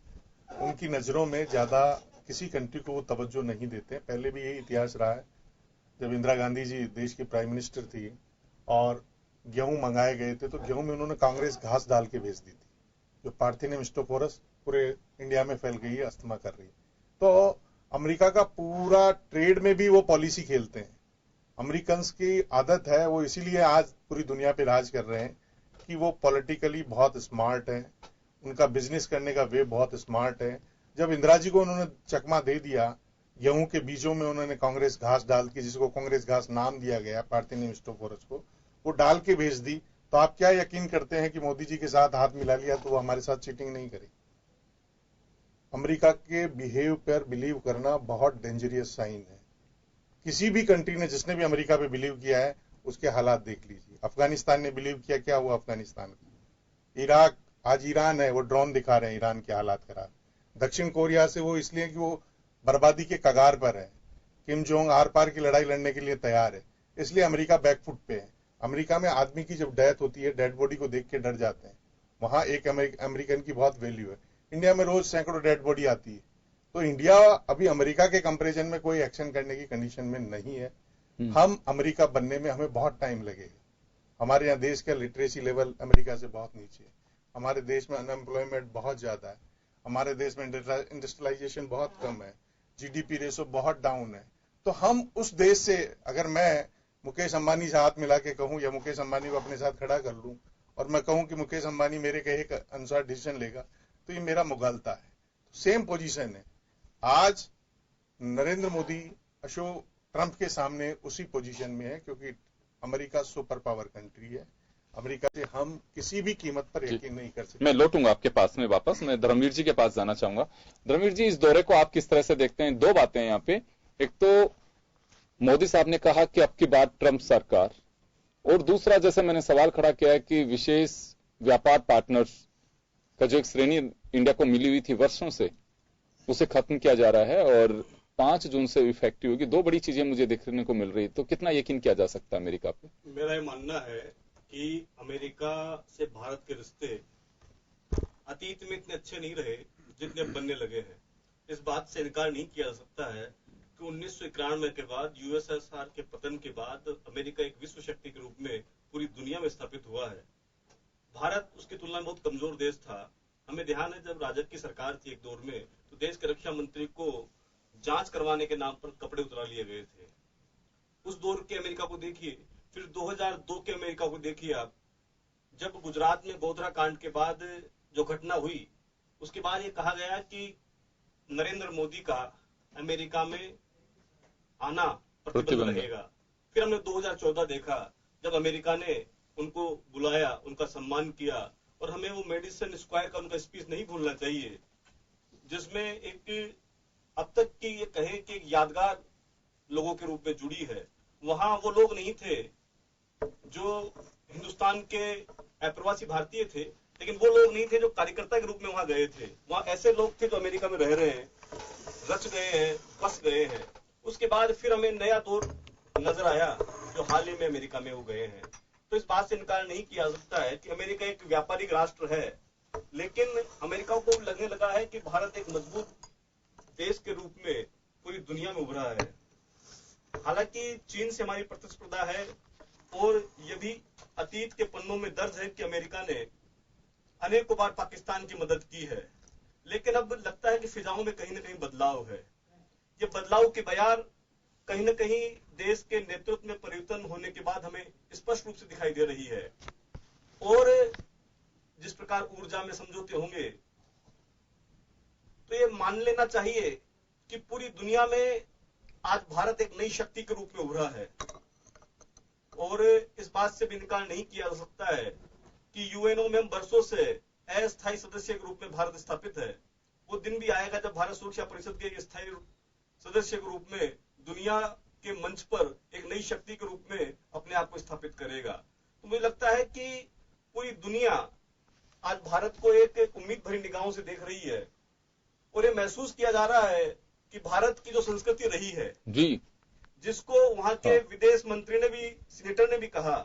उनकी नजरों में ज्यादा किसी कंट्री को वो तवज्जो नहीं देते। पहले भी यही इतिहास रहा है। जब इंदिरा गांधी जी देश की प्राइम मिनिस्टर थी और गेहूं मंगाए गए थे, तो गेहूं में उन्होंने कांग्रेस घास डाल के भेज दी थी, जो पार्थिनियम स्टोफोरस पूरे इंडिया में फैल गई है, अस्थमा कर रही है। तो अमेरिका का पूरा ट्रेड में भी वो पॉलिसी खेलते हैं। अमेरिकन की आदत है, वो इसीलिए आज पूरी दुनिया पे राज कर रहे हैं कि वो पॉलिटिकली बहुत स्मार्ट है, उनका बिजनेस करने का वे बहुत स्मार्ट है। जब इंदिरा जी को उन्होंने चकमा दे दिया, गेहूं के बीजों में उन्होंने कांग्रेस घास डाल के, जिसको कांग्रेस घास नाम दिया गया, पार्थिनियम स्टोफोरस को, वो डाल के भेज दी, तो आप क्या यकीन करते हैं कि मोदी जी के साथ हाथ मिला लिया तो वो हमारे साथ चीटिंग नहीं करेगी? अमेरिका के बिहेव पर बिलीव करना बहुत डेंजरियस साइन है। किसी भी कंट्री ने, जिसने भी अमेरिका पे बिलीव किया है, उसके हालात देख लीजिए। अफगानिस्तान ने बिलीव किया, क्या हुआ अफगानिस्तान का? इराक, आज ईरान है, वो ड्रोन दिखा रहे हैं, ईरान के हालात खराब। दक्षिण कोरिया से वो इसलिए कि वो बर्बादी के कगार पर है, किम जोंग आर पार की लड़ाई लड़ने के लिए तैयार है, इसलिए अमेरिका बैकफुट पे है। अमेरिका में आदमी की जब डेथ होती है, डेड बॉडी को देख के डर जाते हैं। वहां एक अमेरिकन की बहुत वैल्यू है। इंडिया में रोज सैकड़ों डेड बॉडी आती है। तो इंडिया अभी अमेरिका के कंपैरिजन में कोई एक्शन करने की कंडीशन में नहीं है। हम अमेरिका बनने में हमें बहुत टाइम लगेगा। हमारे यहाँ देश का लिटरेसी लेवल अमेरिका से बहुत नीचे है। हमारे देश में अनएम्प्लॉयमेंट बहुत ज्यादा है। हमारे देश में इंडस्ट्रियलाइजेशन बहुत कम है। जीडीपी रेशो बहुत डाउन है। तो हम उस देश से, अगर मैं मुकेश अंबानी से हाथ मिला के कहूं या मुकेश अंबानी को अपने साथ खड़ा कर लूं और मैं कहूं कि मुकेश अंबानी मेरे कहे के अनुसार डिसीजन लेगा, तो ये मेरा मुगालता है। सेम पोजीशन है। आज नरेंद्र मोदी अशोक ट्रंप के सामने उसी पोजीशन में है, क्योंकि अमेरिका सुपर पावर कंट्री है। अमेरिका से हम किसी भी कीमत पर यकीन नहीं कर सकते। मैं लौटूंगा आपके पास में वापस। मैं धर्मवीर जी के पास जाना चाहूंगा। धर्मवीर जी, इस दौरे को आप किस तरह से देखते हैं? 2 बातें हैं यहाँ पे। एक तो मोदी साहब ने कहा कि अब की बात ट्रंप सरकार, और दूसरा, जैसे मैंने सवाल खड़ा किया है कि विशेष व्यापार पार्टनर्स का जो एक श्रेणी इंडिया को मिली हुई थी वर्षों से, उसे खत्म किया जा रहा है और 5 जून से इफेक्टिव होगी। 2 बड़ी चीजें मुझे देखने को मिल रही, तो कितना यकीन किया जा सकता है अमेरिका पे? मेरा ये मानना है कि अमेरिका से भारत के रिश्ते अतीत में इतने अच्छे नहीं रहे जितने बनने लगे हैं। इस बात से इनकार नहीं किया जा सकता है कि 1991 के बाद, यूएसएसआर के पतन के बाद, अमेरिका एक विश्व शक्ति के रूप में पूरी दुनिया में स्थापित हुआ है। भारत उसकी तुलना में बहुत कमजोर देश था। हमें ध्यान है, जब राजग की सरकार थी एक दौर में, तो देश के रक्षा मंत्री को जांच करवाने के नाम पर कपड़े उतरा लिए गए थे। उस दौर के अमेरिका को देखिए। फिर 2002 के अमेरिका को देखिए आप, जब गुजरात में गोधरा कांड के बाद जो घटना हुई, उसके बाद ये कहा गया कि नरेंद्र मोदी का अमेरिका में आना प्रतिबंध रहेगा। फिर हमने 2014 देखा जब अमेरिका ने उनको बुलाया, उनका सम्मान किया, और हमें वो मेडिसन स्क्वायर का उनका स्पीच नहीं भूलना चाहिए, जिसमें एक अब तक की ये कहें कि एक यादगार लोगों के रूप में जुड़ी है। वहां वो लोग नहीं थे जो हिंदुस्तान के अप्रवासी भारतीय थे, लेकिन वो लोग नहीं थे जो कार्यकर्ता के रूप में वहां गए थे। वहां ऐसे लोग थे जो अमेरिका में रह रहे हैं, रच गए हैं, बस गए हैं। उसके बाद फिर हमें नया दौर नजर आया जो हाल ही में अमेरिका में हो गए हैं। तो इस बात से इनकार नहीं किया जा सकता है कि अमेरिका एक व्यापारिक राष्ट्र है, लेकिन अमेरिका को लगने लगा है कि भारत एक मजबूत देश के रूप में पूरी दुनिया में उभरा है। हालांकि चीन से हमारी प्रतिस्पर्धा है, और यह भी अतीत के पन्नों में दर्ज है कि अमेरिका ने अनेकों बार पाकिस्तान की मदद की है, लेकिन अब लगता है कि फिजाओं में कहीं न कहीं बदलाव है। ये बदलाव की बयार कहीं न कहीं देश के नेतृत्व में परिवर्तन होने के बाद हमें स्पष्ट रूप से दिखाई दे रही है। और जिस प्रकार ऊर्जा में समझौते होंगे, तो ये मान लेना चाहिए कि पूरी दुनिया में आज भारत एक नई शक्ति के रूप में उभरा है। और इस बात से भी इनकार नहीं किया जा सकता है कि यूएनओ में हम वर्षों से अस्थायी सदस्य के रूप में भारत स्थापित है। वो दिन भी आएगा जब भारत सुरक्षा परिषद के स्थायी सदस्य के रूप में दुनिया के मंच पर एक नई शक्ति के रूप में अपने आप को स्थापित करेगा। तो मुझे लगता है कि पूरी दुनिया आज भारत को एक उम्मीद भरी निगाहों से देख रही है, और ये महसूस किया जा रहा है कि भारत की जो संस्कृति रही है जी, जिसको वहां के विदेश मंत्री ने भी, सीनेटर ने भी कहा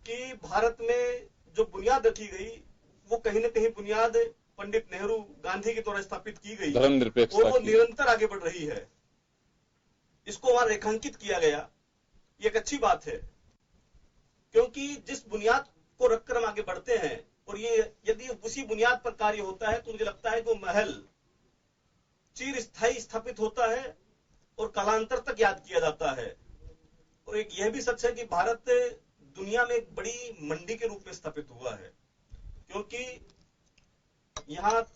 कि भारत में जो बुनियाद रखी गई वो कहीं न कहीं बुनियाद पंडित नेहरू, गांधी के द्वारा स्थापित की गई, और वो निरंतर आगे बढ़ रही है। इसको वहां रेखांकित किया गया, ये एक अच्छी बात है, क्योंकि जिस बुनियाद को रखकर हम आगे बढ़ते हैं, और ये यदि उसी बुनियाद पर कार्य होता है, तो मुझे लगता है कि वो महल चिर स्थायी स्थापित होता है और कालांतर तक याद किया जाता है। और एक यह भी सच है कि भारत दुनिया में एक बड़ी मंडी के रूप में स्थापित हुआ है, क्योंकि यहाँ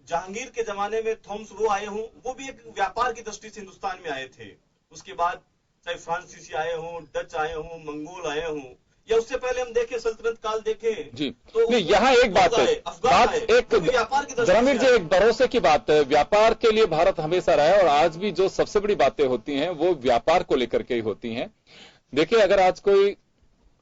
जहांगीर के जमाने में थॉमस रो आए हों, वो भी एक व्यापार की दृष्टि से हिंदुस्तान में आए थे। उसके बाद चाहे फ्रांसीसी आए हों, डच आए हों, मंगोल आए हों, या उससे पहले हम देखें सल्तनत काल देखें जी, तो नहीं यहाँ एक बात है, बात एक जमीर जी, एक भरोसे की बात है। व्यापार के लिए भारत हमेशा रहा है, और आज भी जो सबसे बड़ी बातें होती हैं वो व्यापार को लेकर के ही होती हैं। देखिए, अगर आज कोई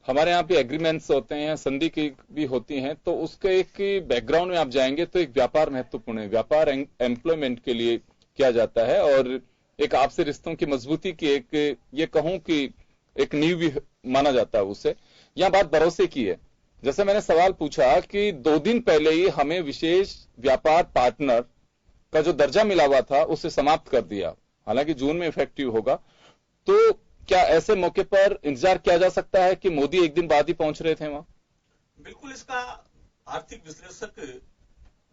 हमारे यहाँ पे एग्रीमेंट्स होते हैं, संधि की भी होती हैं, तो उसके एक बैकग्राउंड में आप जाएंगे तो एक व्यापार महत्वपूर्ण है। व्यापार एम्प्लॉयमेंट के लिए किया जाता है, और एक आपसी रिश्तों की मजबूती की एक, ये कहूं कि एक नींव भी माना जाता है उसे। यहां बात भरोसे की है। जैसे मैंने सवाल पूछा कि 2 दिन पहले ही हमें विशेष व्यापार पार्टनर का जो दर्जा मिला हुआ था उसे समाप्त कर दिया, हालांकि जून में इफेक्टिव होगा। तो क्या ऐसे मौके पर इंतजार किया जा सकता है कि मोदी एक दिन बाद ही पहुंच रहे थे वहां? बिल्कुल, इसका आर्थिक विश्लेषक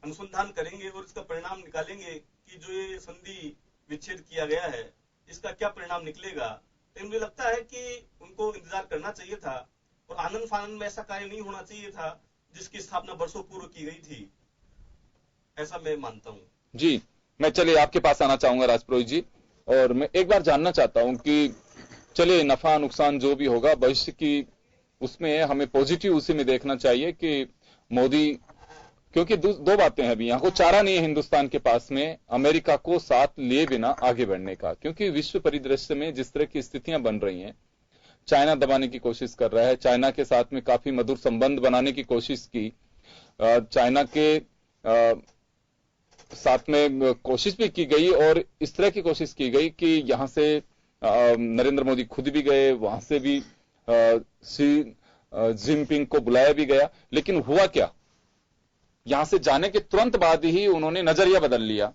अनुसंधान करेंगे और इसका परिणाम निकालेंगे कि जो ये संधि विच्छेद किया गया है इसका क्या परिणाम निकलेगा। लेकिन मुझे लगता है कि उनको इंतजार करना चाहिए था, और आनंद फानंद में ऐसा कार्य नहीं होना चाहिए था जिसकी स्थापना वर्षों पूर्व की गई थी, ऐसा मैं मानता हूं। जी, मैं चलिए आपके पास आना चाहूंगा राजपुरोहित जी, और मैं एक बार जानना चाहता हूं कि चलिए नफा नुकसान जो भी होगा भविष्य की, उसमें हमें पॉजिटिव उसी में देखना चाहिए कि मोदी, क्योंकि दो बातें हैं अभी, यहां को चारा नहीं है हिंदुस्तान के पास में अमेरिका को साथ लिए बिना आगे बढ़ने का, क्योंकि विश्व परिदृश्य में जिस तरह की स्थितियां बन रही हैं, चाइना दबाने की कोशिश कर रहा है, चाइना के साथ में काफी मधुर संबंध बनाने की कोशिश की, चाइना के साथ में कोशिश भी की गई, और इस तरह की कोशिश की गई कि यहां से नरेंद्र मोदी खुद भी गए, वहां से भी शी जिनपिंग को बुलाया भी गया, लेकिन हुआ क्या, यहां से जाने के तुरंत बाद ही उन्होंने नजरिया बदल लिया।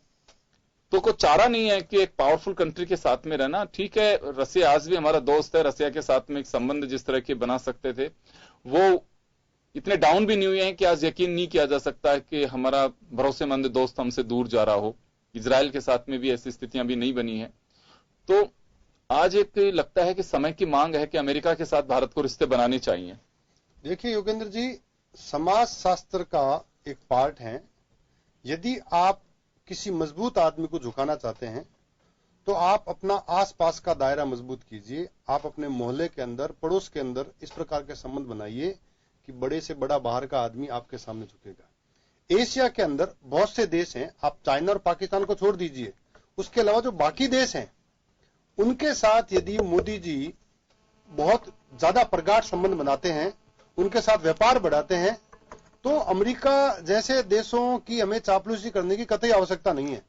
तो कोई चारा नहीं है कि एक पावरफुल कंट्री के साथ में रहना। ठीक है, रसिया आज भी हमारा दोस्त है, रसिया के साथ में एक संबंध जिस तरह के बना सकते थे वो इतने डाउन भी नहीं हुए हैं कि आज यकीन नहीं किया जा सकता है कि हमारा भरोसेमंद दोस्त हमसे दूर जा रहा हो। इजराइल के साथ में भी ऐसी स्थितियां भी नहीं बनी है। तो आज एक लगता है कि समय की मांग है कि अमेरिका के साथ भारत को रिश्ते बनाने चाहिए। देखिए योगेंद्र जी, समाज शास्त्र का एक पार्ट है, यदि आप किसी मजबूत आदमी को झुकाना चाहते हैं तो आप अपना आसपास का दायरा मजबूत कीजिए। आप अपने मोहल्ले के अंदर, पड़ोस के अंदर इस प्रकार के संबंध बनाइए कि बड़े से बड़ा बाहर का आदमी आपके सामने झुकेगा। एशिया के अंदर बहुत से देश हैं, आप चाइना और पाकिस्तान को छोड़ दीजिए, उसके अलावा जो बाकी देश हैं उनके साथ यदि मोदी जी बहुत ज्यादा प्रगाढ़ संबंध बनाते हैं, उनके साथ व्यापार बढ़ाते हैं, तो अमेरिका जैसे देशों की हमें चापलूसी करने की कतई आवश्यकता नहीं है।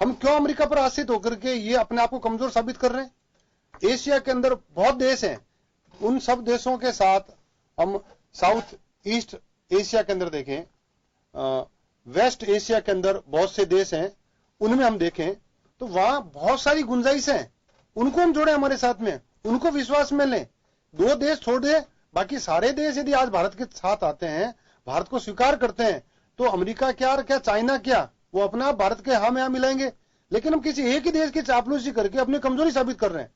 हम क्यों अमेरिका पर आश्रित होकर के ये अपने आप को कमजोर साबित कर रहे हैं? एशिया के अंदर बहुत देश हैं, उन सब देशों के साथ हम साउथ ईस्ट एशिया के अंदर देखें, वेस्ट एशिया के अंदर बहुत से देश हैं, उनमें हम देखें तो वहां बहुत सारी गुंजाइश है। उनको हम जोड़े हमारे साथ में, उनको विश्वास में लें। 2 देश छोड़ दे, बाकी सारे देश यदि आज भारत के साथ आते हैं, भारत को स्वीकार करते हैं, तो अमेरिका क्या और क्या चाइना क्या, वो अपना भारत के हाँ में हाँ मिलाएंगे। लेकिन हम किसी एक ही देश की चापलूसी करके अपनी कमजोरी साबित कर रहे हैं।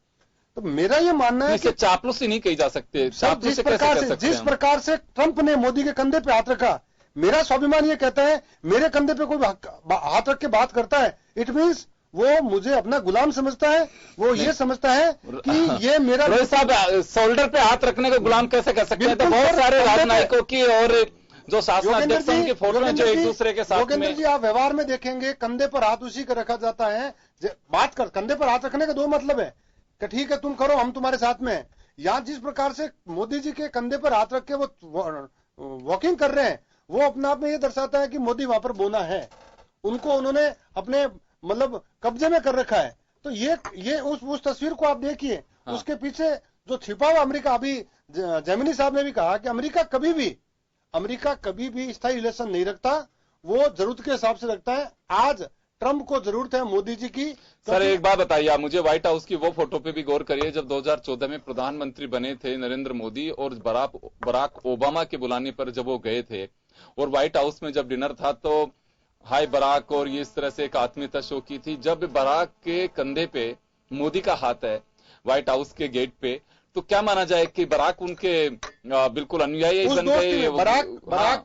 तो मेरा ये मानना है कि चापलूसी नहीं कही जा सकती। जिस प्रकार से ट्रंप ने मोदी के कंधे पे हाथ रखा, मेरा स्वाभिमान ये कहता है, मेरे कंधे पे कोई हाथ रख के बात करता है, इट मीन्स वो मुझे अपना गुलाम समझता है। वो ये समझता है कि ये मेरा। रोहित साहब, शोल्डर पे हाथ रखने को गुलाम कैसे कर सकते हैं? तो बहुत सारे राजनयिकों की और जो शासनाध्यक्ष की फोटो है जो एक दूसरे के साथ में। योगेंद्र जी, आप व्यवहार में देखेंगे कंधे पर हाथ उसी का रखा जाता है। बात कर, कंधे पर हाथ रखने का 2 मतलब है कि ठीक है तुम करो, हम तुम्हारे साथ में हैं। यहाँ जिस प्रकार से मोदी जी के कंधे पर हाथ रख के वो वॉकिंग कर रहे हैं, वो अपने आप में ये दर्शाता है कि मोदी वहां पर बोना है, उनको उन्होंने अपने मतलब कब्जे में कर रखा है। तो ये उस तस्वीर को आप देखिए। हाँ। उसके पीछे जो छिपा हुआ अमेरिका, अभी जेमिनी साहब ने भी कहा कि अमेरिका कभी भी स्थायी रिलेशन नहीं रखता, वो जरूरत के हिसाब से रखता है। आज ट्रंप को जरूरत है मोदी जी की। सर एक बात बताइए आप मुझे, व्हाइट हाउस की वो फोटो पे भी गौर करिए जब 2014 में प्रधानमंत्री बने थे नरेंद्र मोदी, और बराक ओबामा के बुलाने पर जब वो गए थे और व्हाइट हाउस में जब डिनर था तो हाय बराक और ये इस तरह से एक आत्मीयता शो की थी। जब बराक के कंधे पे मोदी का हाथ है व्हाइट हाउस के गेट पे, तो क्या माना जाए कि बराक उनके बिल्कुल अनुयायी बन गए?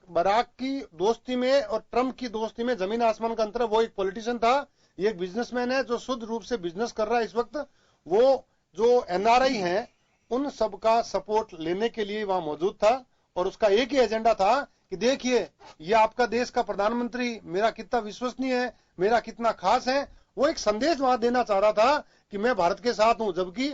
बराक की दोस्ती में और ट्रंप की दोस्ती में जमीन आसमान का अंतर है। वो एक पॉलिटिशियन था, ये एक बिजनेसमैन है जो शुद्ध रूप से बिजनेस कर रहा है इस वक्त। वो जो एनआरआई हैं उन सबका सपोर्ट लेने के लिए वहां मौजूद था, और उसका एक ही एजेंडा था कि देखिए ये आपका देश का प्रधानमंत्री मेरा कितना विश्वसनीय है, मेरा कितना खास है। वो एक संदेश वहां देना चाह रहा था कि मैं भारत के साथ हूं। जबकि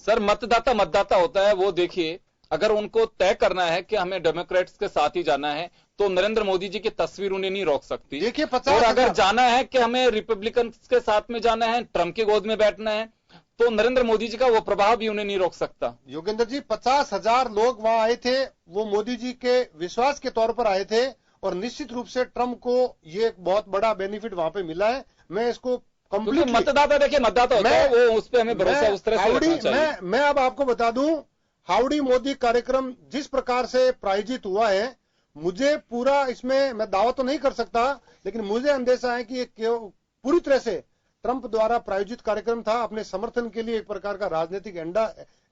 सर मतदाता होता है, वो देखिए अगर उनको तय करना है कि हमें डेमोक्रेट्स के साथ ही जाना है तो नरेंद्र मोदी जी की तस्वीर उन्हें नहीं रोक सकती। देखिए और अगर जाना है कि हमें रिपब्लिकन के साथ में जाना है, ट्रंप की गोद में बैठना है, तो नरेंद्र मोदी जी का वो प्रभाव भी उन्हें नहीं रोक सकता। योगेंद्र जी, 50,000 लोग वहां आए थे, वो मोदी जी के विश्वास के तौर पर आए थे, और निश्चित रूप से ट्रंप को ये एक बहुत बड़ा बेनिफिट वहां पे मिला है। मैं इसको कंप्लीट मतदाता देखिए, मतदाता होता है वो, उस पर हमें भरोसा उस तरह से रखना चाहिए। मैं अब आपको बता दूं, हाउडी मोदी कार्यक्रम जिस प्रकार से प्रायोजित हुआ है, मुझे पूरा इसमें मैं दावा तो नहीं कर सकता, लेकिन मुझे अंदेशा है कि ये पूरी तरह से ट्रंप द्वारा प्रायोजित कार्यक्रम था। अपने समर्थन के लिए एक प्रकार का राजनीतिक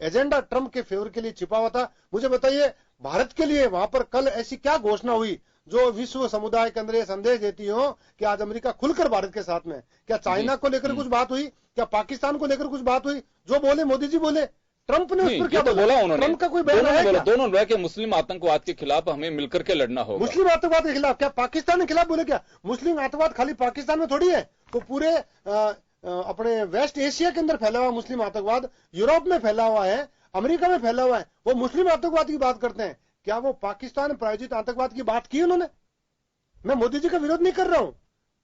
एजेंडा ट्रंप के फेवर के लिए छिपा हुआ था। मुझे बताइए, भारत के लिए वहां पर कल ऐसी क्या घोषणा हुई जो विश्व समुदाय के अंदर ये संदेश देती हो कि आज अमेरिका खुलकर भारत के साथ में? क्या चाइना को लेकर कुछ बात हुई? क्या पाकिस्तान को लेकर कुछ बात हुई? जो बोले मोदी जी बोले, ट्रंप ने उस पर क्या बोला? उन्होंने ट्रंप का कोई बयान है? दोनों बोला कि मुस्लिम आतंकवाद के खिलाफ हमें मिलकर के लड़ना होगा। मुस्लिम आतंकवाद के खिलाफ? क्या पाकिस्तान के खिलाफ बोले? क्या मुस्लिम आतंकवाद खाली पाकिस्तान में थोड़ी है, तो पूरे अपने वेस्ट एशिया के अंदर फैला हुआ मुस्लिम आतंकवाद, यूरोप में फैला हुआ है, अमेरिका में फैला हुआ है। वो मुस्लिम आतंकवाद की बात करते हैं। क्या वो पाकिस्तान प्रायोजित आतंकवाद की बात की उन्होंने? मैं मोदी जी का विरोध नहीं कर रहा हूं,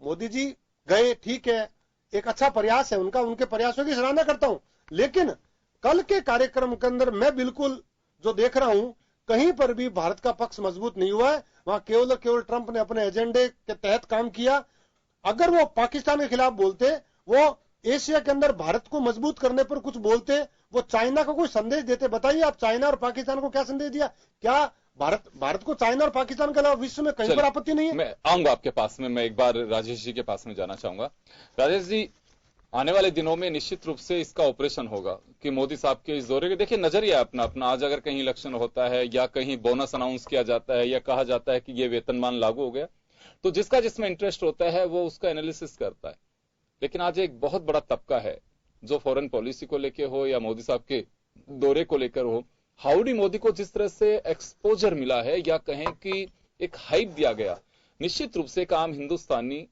मोदी जी गए, ठीक है, एक अच्छा प्रयास है उनका, उनके प्रयासों की सराहना करता हूं, लेकिन कल के कार्यक्रम के अंदर मैं बिल्कुल जो देख रहा हूं, कहीं पर भी भारत का पक्ष मजबूत नहीं हुआ है। वहां केवल केवल ट्रंप ने अपने एजेंडे के तहत काम किया। अगर वो पाकिस्तान के खिलाफ बोलते, वो एशिया के अंदर भारत को मजबूत करने पर कुछ बोलते, वो चाइना को कोई संदेश देते, बताइए आप चाइना और पाकिस्तान को क्या संदेश दिया? क्या भारत को चाइना और पाकिस्तान के अलावा विश्व में कहीं पर आपत्ति नहीं है? मैं आऊंगा आपके पास में, मैं एक बार राजेश जी के पास में जाना चाहूंगा। राजेश जी, आने वाले दिनों में निश्चित रूप से इसका ऑपरेशन होगा कि मोदी साहब के इस दौरे के, देखिए नजरिया अपना अपना, आज अगर कहीं इलेक्शन होता है या कहीं बोनस अनाउंस किया जाता है या कहा जाता है कि ये वेतनमान लागू हो गया, तो जिसका जिसमें इंटरेस्ट होता है वो उसका एनालिसिस करता है। लेकिन आज एक बहुत बड़ा तबका है जो फॉरेन पॉलिसी को लेकर हो या मोदी साहब के दौरे को लेकर हो, हाउडी मोदी को जिस तरह से एक्सपोजर मिला है या कहें कि एक हाइप दिया गया, निश्चित रूप से एक आम हिंदुस्तानी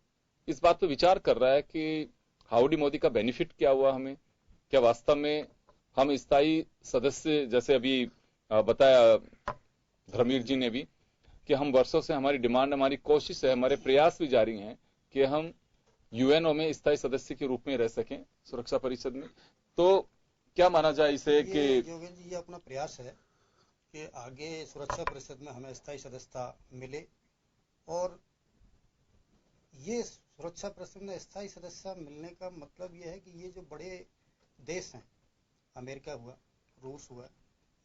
इस बात पर विचार कर रहा है कि हाउडी मोदी का बेनिफिट क्या हुआ हमें, क्या वास्तव में हम स्थायी सदस्य, जैसे अभी बताया धर्मवीर जी ने भी, कि हम वर्षों से हमारी डिमांड, हमारी कोशिश है, हमारे प्रयास भी जारी हैं कि हम यूएनओ में स्थायी सदस्य के रूप में रह सकें, सुरक्षा परिषद में। तो क्या माना जाए इसे कि योगेंद्र जी, ये अपना प्रयास है कि आगे सुरक्षा परिषद में हमें स्थायी सदस्यता मिले, और ये सुरक्षा परिषद में स्थायी सदस्यता मिलने का मतलब ये है कि ये जो बड़े देश हैं, अमेरिका हुआ, रूस हुआ,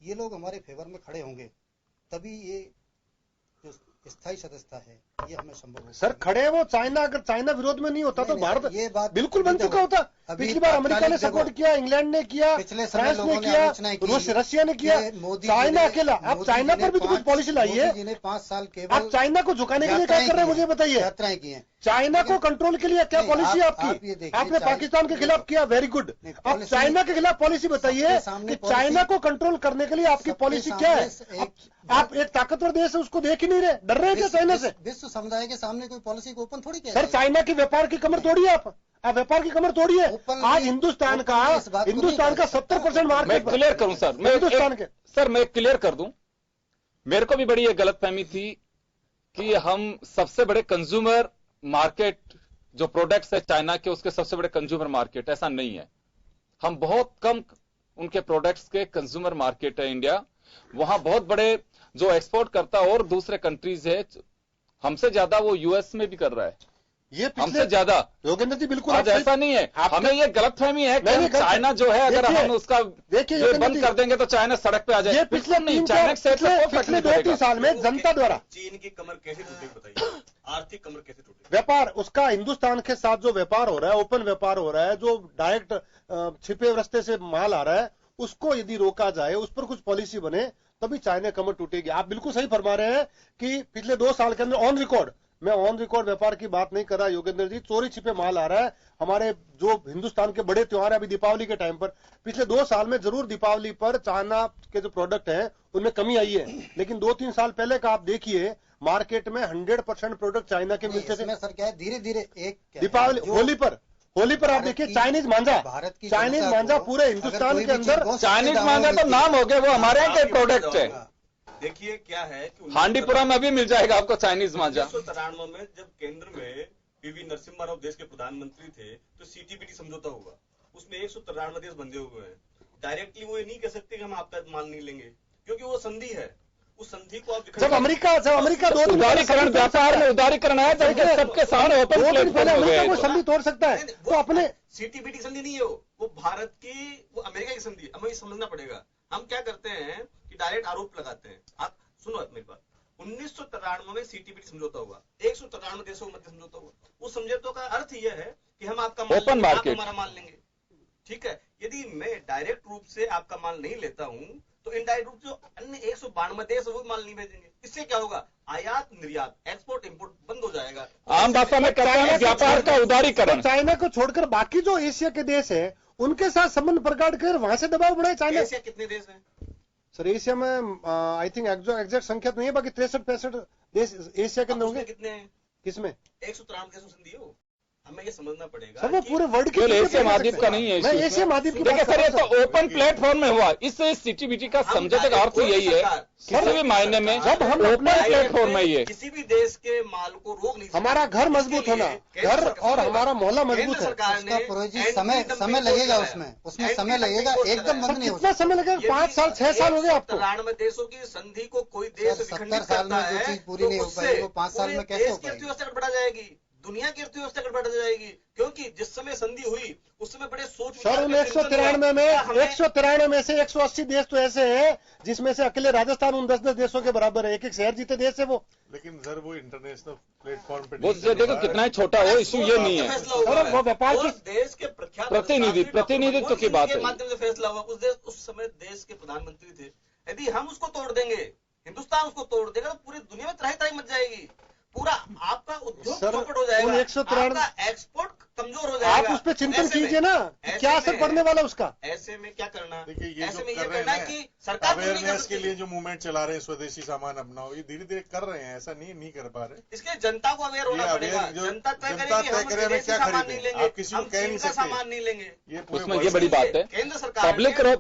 ये लोग हमारे फेवर में खड़े होंगे, तभी ये जो स्थायी सदस्यता है ये हमें संभव हो। सर खड़े वो चाइना, अगर चाइना विरोध में नहीं होता तो भारत ये बात बिल्कुल बन चुका होता। पिछली बार अमेरिका ने सपोर्ट किया, इंग्लैंड ने किया, फ्रांस ने किया, रशिया ने किया, चाइना अकेला। आप चाइना पर भी तो कुछ पॉलिसी लाइए। 5 साल केवल आप चाइना को झुकाने के लिए क्या कर रहे हैं मुझे बताइए। यात्राएं की हैं, चाइना को कंट्रोल के लिए क्या पॉलिसी है आपकी? आपने पाकिस्तान के खिलाफ किया, वेरी गुड। आप चाइना के खिलाफ पॉलिसी बताइए कि चाइना को कंट्रोल करने के लिए आपकी पॉलिसी क्या है? आप एक ताकतवर देश है उसको देख ही नहीं रहे, डर रहे हैं क्या चाइना से? विश्व समुदाय के सामने कोई पॉलिसी को ओपन थोड़ी किया सर, चाइना की व्यापार की कमर तोड़िए आप व्यापार की कमर तोड़िए। आज हिंदुस्तान का 70% मार्केट। मैं क्लियर करूं सर, मैं हिंदुस्तान के सर मैं क्लियर कर दूं, मेरे को भी बड़ी ये गलतफहमी थी कि हम सबसे बड़े कंज्यूमर मार्केट, जो प्रोडक्ट्स है चाइना के, उसके सबसे बड़े कंज्यूमर मार्केट, ऐसा नहीं है। हम बहुत कम उनके प्रोडक्ट्स के कंज्यूमर मार्केट है इंडिया। वहां बहुत बड़े जो एक्सपोर्ट करता है और दूसरे कंट्रीज है, हमसे ज्यादा वो यूएस में भी कर रहा है, ये हमसे ज्यादा। योगेंद्र जी बिल्कुल आज ऐसा नहीं है, हमें ये गलतफहमी है कि चाइना जो है, अगर हम उसका ये बंद कर देंगे तो चाइना सड़क पे आ जाए। ये पिछले नहीं, चाइना पिछले 2-3 साल में जनता द्वारा चीन की कमर कैसे टूटी बताइए, आर्थिक कमर कैसे टूटी? व्यापार उसका हिंदुस्तान के साथ जो व्यापार हो रहा है, ओपन व्यापार हो रहा है, जो डायरेक्ट छिपे रास्ते से माल आ रहा है, उसको यदि रोका जाए, उस पर कुछ पॉलिसी बने, तभी चाइना कमर टूटेगी। आप बिल्कुल सही फरमा रहे हैं कि पिछले 2 साल के अंदर ऑन रिकॉर्ड, मैं ऑन रिकॉर्ड व्यापार की बात नहीं कर रहा योगेंद्र जी, चोरी छिपे माल आ रहा है। हमारे जो हिंदुस्तान के बड़े त्योहार है अभी दीपावली के टाइम पर, पिछले 2 साल में जरूर दीपावली पर चाइना के जो प्रोडक्ट हैं उनमें कमी आई है, लेकिन 2-3 साल पहले का आप देखिए मार्केट में 100% प्रोडक्ट चाइना के मिलते थे। सर क्या है, धीरे धीरे एक दीपावली होली पर आप देखिए चाइनीज मांझा पूरे हिंदुस्तान के अंदर। चाइनीज मांझा तो नाम हो गया, वो हमारे यहाँ के प्रोडक्ट है। देखिए क्या है कि हांडीपुरा में भी मिल जाएगा आपको चाइनीज मांझा। 1993 में जब केंद्र में पीवी नरसिम्हा राव देश के प्रधानमंत्री थे तो सीटीबीटी समझौता हुआ, उसमें 193 देश बंधे हुए हैं। डायरेक्टली वो ये नहीं कह सकते कि हम आपका माल नहीं लेंगे, क्योंकि वो संधि है। उस संधि को आप जब अमेरिका 2 उदारीकरण, व्यापार में उदारीकरण है, जबकि सबके सामने ओपन प्लेटफॉर्म हो गया है। कोई संधि तोड़ सकता है तो अपने सीटीबीटी संधि नहीं है, वो भारत की, वो अमेरिका की संधि है। हमें ये समझना पड़ेगा। हम क्या करते हैं कि डायरेक्ट आरोप लगाते हैं। आप सुनो मेरी बात, 1993 में सीटीबीटी समझौता हुआ, 193 देशों के मध्य समझौता हुआ। उस समझौते का अर्थ यह है कि हम आपका माल ओपन मार्केट, हमारा माल लेंगे, ठीक है। यदि मैं डायरेक्ट रूप से आपका माल नहीं लेता हूं तो इनडायरेक्ट रूप से अन्य 192 देश वो माल नहीं भेजेंगे। इससे क्या होगा? आयात निर्यात, एक्सपोर्ट इंपोर्ट बंद हो जाएगा। आम भाषा में कहते हैं व्यापार का उदारीकरण। चाइना को छोड़कर बाकी जो एशिया के देश है उनके साथ संबंध प्रकट कर वहां से दबाव बढ़ाए चाइना। एशिया कितने देश हैं सर? एशिया में आई थिंक एग्जैक्ट संख्या तो नहीं है, बाकी 63-65 देश एशिया के अंदर होंगे। कितने हैं? किसमें? 193 देशों संधि हो। हमें ये समझना पड़ेगा सर वो पूरे वर्ल्ड के एशिया महाद्वीप का नहीं है। एशिया महाद्वीप की देखिए सर, ये तो ओपन प्लेटफॉर्म में हुआ। इस सीटीबीटी का समझौते का अर्थ यही है, किसी भी मायने में जब हम ओपन प्लेटफॉर्म में ये किसी भी देश के माल को रोक नहीं सकते। हमारा घर मजबूत होना, घर और हमारा मोहल्ला मजबूत है। सरकार ने समय लगेगा, उसमें समय लगेगा, एकदम बंद नहीं हो। कितना समय लगेगा? 5 साल 6 साल हो गए आपको। 93 देशों की संधि को कोई देश विखंडित करता है, जो चीज पूरी नहीं हो पाएगी वो 5 साल में कैसे हो पाएगी? अर्थव्यवस्था गड़बड़ा जाएगी, दुनिया की अर्थव्यवस्था गड़बड़ा जाएगी, क्योंकि जिस समय संधि हुई उस समय बड़े सोच सर 193 में से 180 देश तो ऐसे हैं जिसमें से अकेले राजस्थान उन 10-10 देशों के बराबर है। एक शहर जीते देश है वो। लेकिन सर वो इंटरनेशनल प्लेटफॉर्म पे वो देखो कितना ही छोटा हो, इशू ये नहीं है। सर वो व्यापार की देश के प्रख्यात प्रतिनिधित्व की बात है, माध्यम से फैसला हुआ। उस समय देश के प्रधानमंत्री थे। यदि हम उसको तोड़ देंगे, हिंदुस्तान उसको तोड़ देगा, तो पूरी दुनिया में त्राही त्राही मच जाएगी। पूरा आपका उद्योग चौपट हो जाएगा, आपका एक्सपोर्ट कमजोर हो जाएगा। आप उस पर चिंतन ऐसे में- कीजिए ना, ऐसे क्या असर में- पड़ने वाला उसका। ऐसे में क्या करना, देखिए ये ऐसे जो में ये कर रहे करना हैं कि सरकार तो नहीं कर अवेयरनेस के सकती। लिए जो मूवमेंट चला रहे हैं, स्वदेशी सामान अपनाओ, ये धीरे धीरे कर रहे हैं, ऐसा नहीं कर पा रहे। इसके जनता को अवेयर होना ये पड़ेगा। अवेयर जो जनता तय जनता करेगी, तय हम करे हमें विदेशी क्या सामान खरीदें। नहीं लेंगे, आप किसी को हम कह चीन नहीं का सकते। सामान नहीं लेंगे। ये पूरे उसमें ये वर्ष बड़ी के बात है, केंद्र सरकार पब्लिक ने-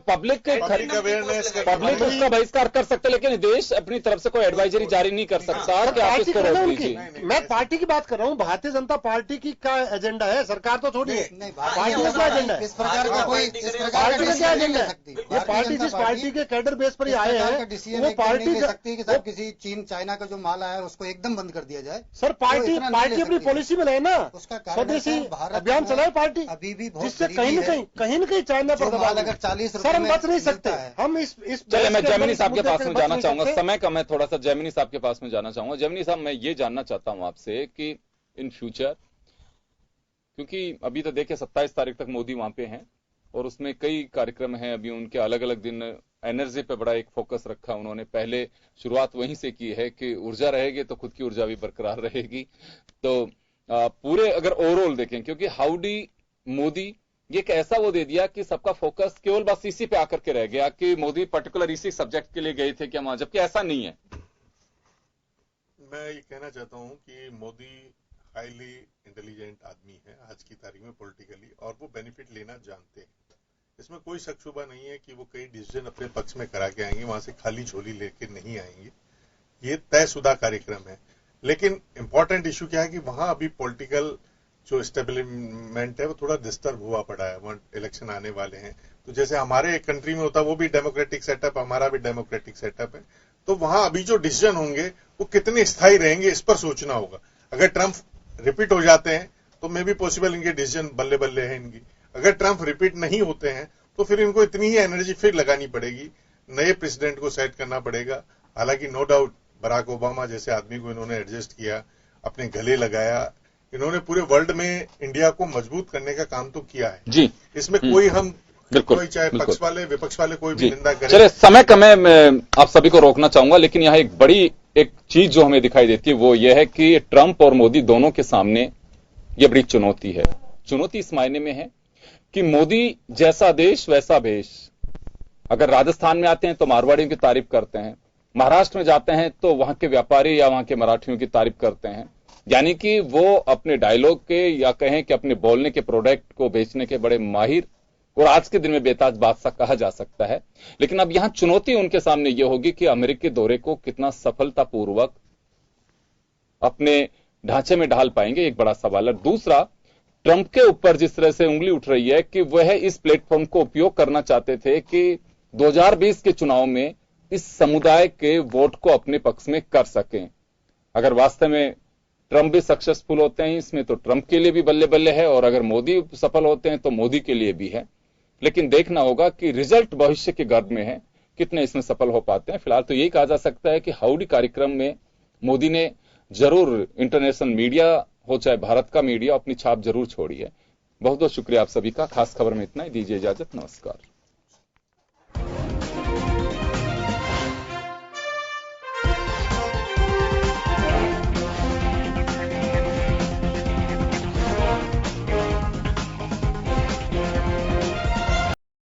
पब्लिक उसका बहिष्कार कर सकते, लेकिन देश अपनी तरफ से कोई एडवाइजरी जारी नहीं कर सकता कि आप पार्टी इसको कर रहे रोक हैं दीजिए। उनकी, मैं पार्टी की बात कर रहा हूँ। भारतीय जनता पार्टी की का एजेंडा है, सरकार तो छोड़िए, नहीं, पार्टी का क्या एजेंडा है? इस प्रकार का कोई इस प्रकार पार्टी का का क्या डिसीजन नहीं एजेंडा ले है? सकती। ये पार्टी जिस पार्टी के कैडर बेस पर ही आए हैं, डिसीजन वो एकदम पार्टी नहीं ले का- सकती कि साहब किसी चीन चाइना का जो माल आया है उसको एकदम बंद कर दिया जाए। सर पार्टी इतना नहीं ले पार्टी अपनी सकती। पॉलिसी में लाए ना, उसका कारण है स्वदेशी सर, भारत अभियान में चलाए पार्टी, अभी भी बहुत जिससे गरीबी कहीं न कहीं चाइना जो पर माल दबाव अगर 40 सर रुपए हम में बच नहीं सकते। मिलता है। हम इस चलिए मैं जैमिनी साहब के मुद्दे पास पे में बच जाना नहीं चाहूंगा, सकते। समय का मैं थोड़ा सा जैमिनी साहब के पास में जाना चाहूंगा। जैमिनी साहब, मैं ये जानना चाहता हूं आपसे कि इन फ्यूचर, क्योंकि अभी तो देखिए 27 तारीख तक मोदी वहां पे हैं और उसमें कई कार्यक्रम हैं, अभी उनके अलग अलग दिन। एनर्जी पे बड़ा एक फोकस रखा उन्होंने, पहले शुरुआत वहीं से की है कि ऊर्जा रहेगी तो खुद की ऊर्जा भी बरकरार रहेगी। तो पूरे अगर ओवरऑल देखें, क्योंकि हाउडी मोदी ये एक ऐसा वो दे दिया कि सबका फोकस केवल बस इसी पे आकर के रह गया कि मोदी पर्टिकुलर इसी सब्जेक्ट के लिए गए थे क्या वहां, जबकि ऐसा नहीं है। मैं ये कहना चाहता हूँ कि मोदी हाईली इंटेलिजेंट आदमी है आज की तारीख में पॉलिटिकली, और वो बेनिफिट लेना जानते हैं। इसमें कोई शक शुबा नहीं है कि वो कई डिसीजन अपने पक्ष में करा के आएंगे, वहां से खाली झोली लेके नहीं आएंगे। ये तयशुदा कार्यक्रम है। लेकिन इंपॉर्टेंट इशू क्या है कि वहां अभी पॉलिटिकल जो स्टेबलिमेंट है वो थोड़ा डिस्टर्ब हुआ पड़ा है। वहां इलेक्शन आने वाले हैं, तो जैसे हमारे कंट्री में होता है वो भी डेमोक्रेटिक सेटअप, हमारा भी डेमोक्रेटिक सेटअप है। तो वहां अभी जो डिसीजन होंगे वो कितने स्थायी रहेंगे इस पर सोचना होगा। अगर ट्रंप रिपीट हो जाते हैं तो मे भी पॉसिबल इनके डिसीजन बल्ले बल्ले है इनकी। अगर ट्रंप रिपीट नहीं होते हैं तो फिर इनको इतनी ही एनर्जी फिर लगानी पड़ेगी, नए प्रेसिडेंट को सेट करना पड़ेगा। हालांकि नो डाउट बराक ओबामा जैसे आदमी को इन्होंने एडजस्ट किया, अपने गले लगाया, इन्होंने पूरे वर्ल्ड में इंडिया को मजबूत करने का काम तो किया है जी, इसमें कोई हम बिल्कुल, कोई चाहे बिल्कुल। पक्ष वाले विपक्ष वाले कोई भी जी, निंदा करे। चलिए समय का मैं आप सभी को रोकना चाहूंगा, लेकिन यहाँ एक बड़ी एक चीज जो हमें दिखाई देती है वो ये है कि ट्रंप और मोदी दोनों के सामने ये बड़ी चुनौती है। चुनौती इस मायने में है कि मोदी जैसा देश वैसा भेष। अगर राजस्थान में आते हैं तो मारवाड़ियों की तारीफ करते हैं, महाराष्ट्र में जाते हैं तो वहां के व्यापारी या वहां के मराठियों की तारीफ करते हैं। यानी कि वो अपने डायलॉग के या कहें कि अपने बोलने के प्रोडक्ट को बेचने के बड़े माहिर और आज के दिन में बेताज बादशाह कहा जा सकता है। लेकिन अब यहां चुनौती उनके सामने यह होगी कि अमेरिकी दौरे को कितना सफलतापूर्वक अपने ढांचे में ढाल पाएंगे, एक बड़ा सवाल है। दूसरा, ट्रंप के ऊपर जिस तरह से उंगली उठ रही है कि वह इस प्लेटफॉर्म को उपयोग करना चाहते थे कि 2020 के चुनाव में इस समुदाय के वोट को अपने पक्ष में कर सकें। अगर वास्तव में ट्रंप भी सक्सेसफुल होते हैं इसमें तो ट्रंप के लिए भी बल्ले बल्ले है, और अगर मोदी सफल होते हैं तो मोदी के लिए भी है। लेकिन देखना होगा कि रिजल्ट भविष्य के गर्भ में है, कितने इसमें सफल हो पाते हैं। फिलहाल तो यही कहा जा सकता है कि हाउडी कार्यक्रम में मोदी ने जरूर इंटरनेशनल मीडिया हो चाहे भारत का मीडिया अपनी छाप जरूर छोड़ी है। बहुत बहुत शुक्रिया आप सभी का। खास खबर में इतना ही, दीजिए इजाजत, नमस्कार।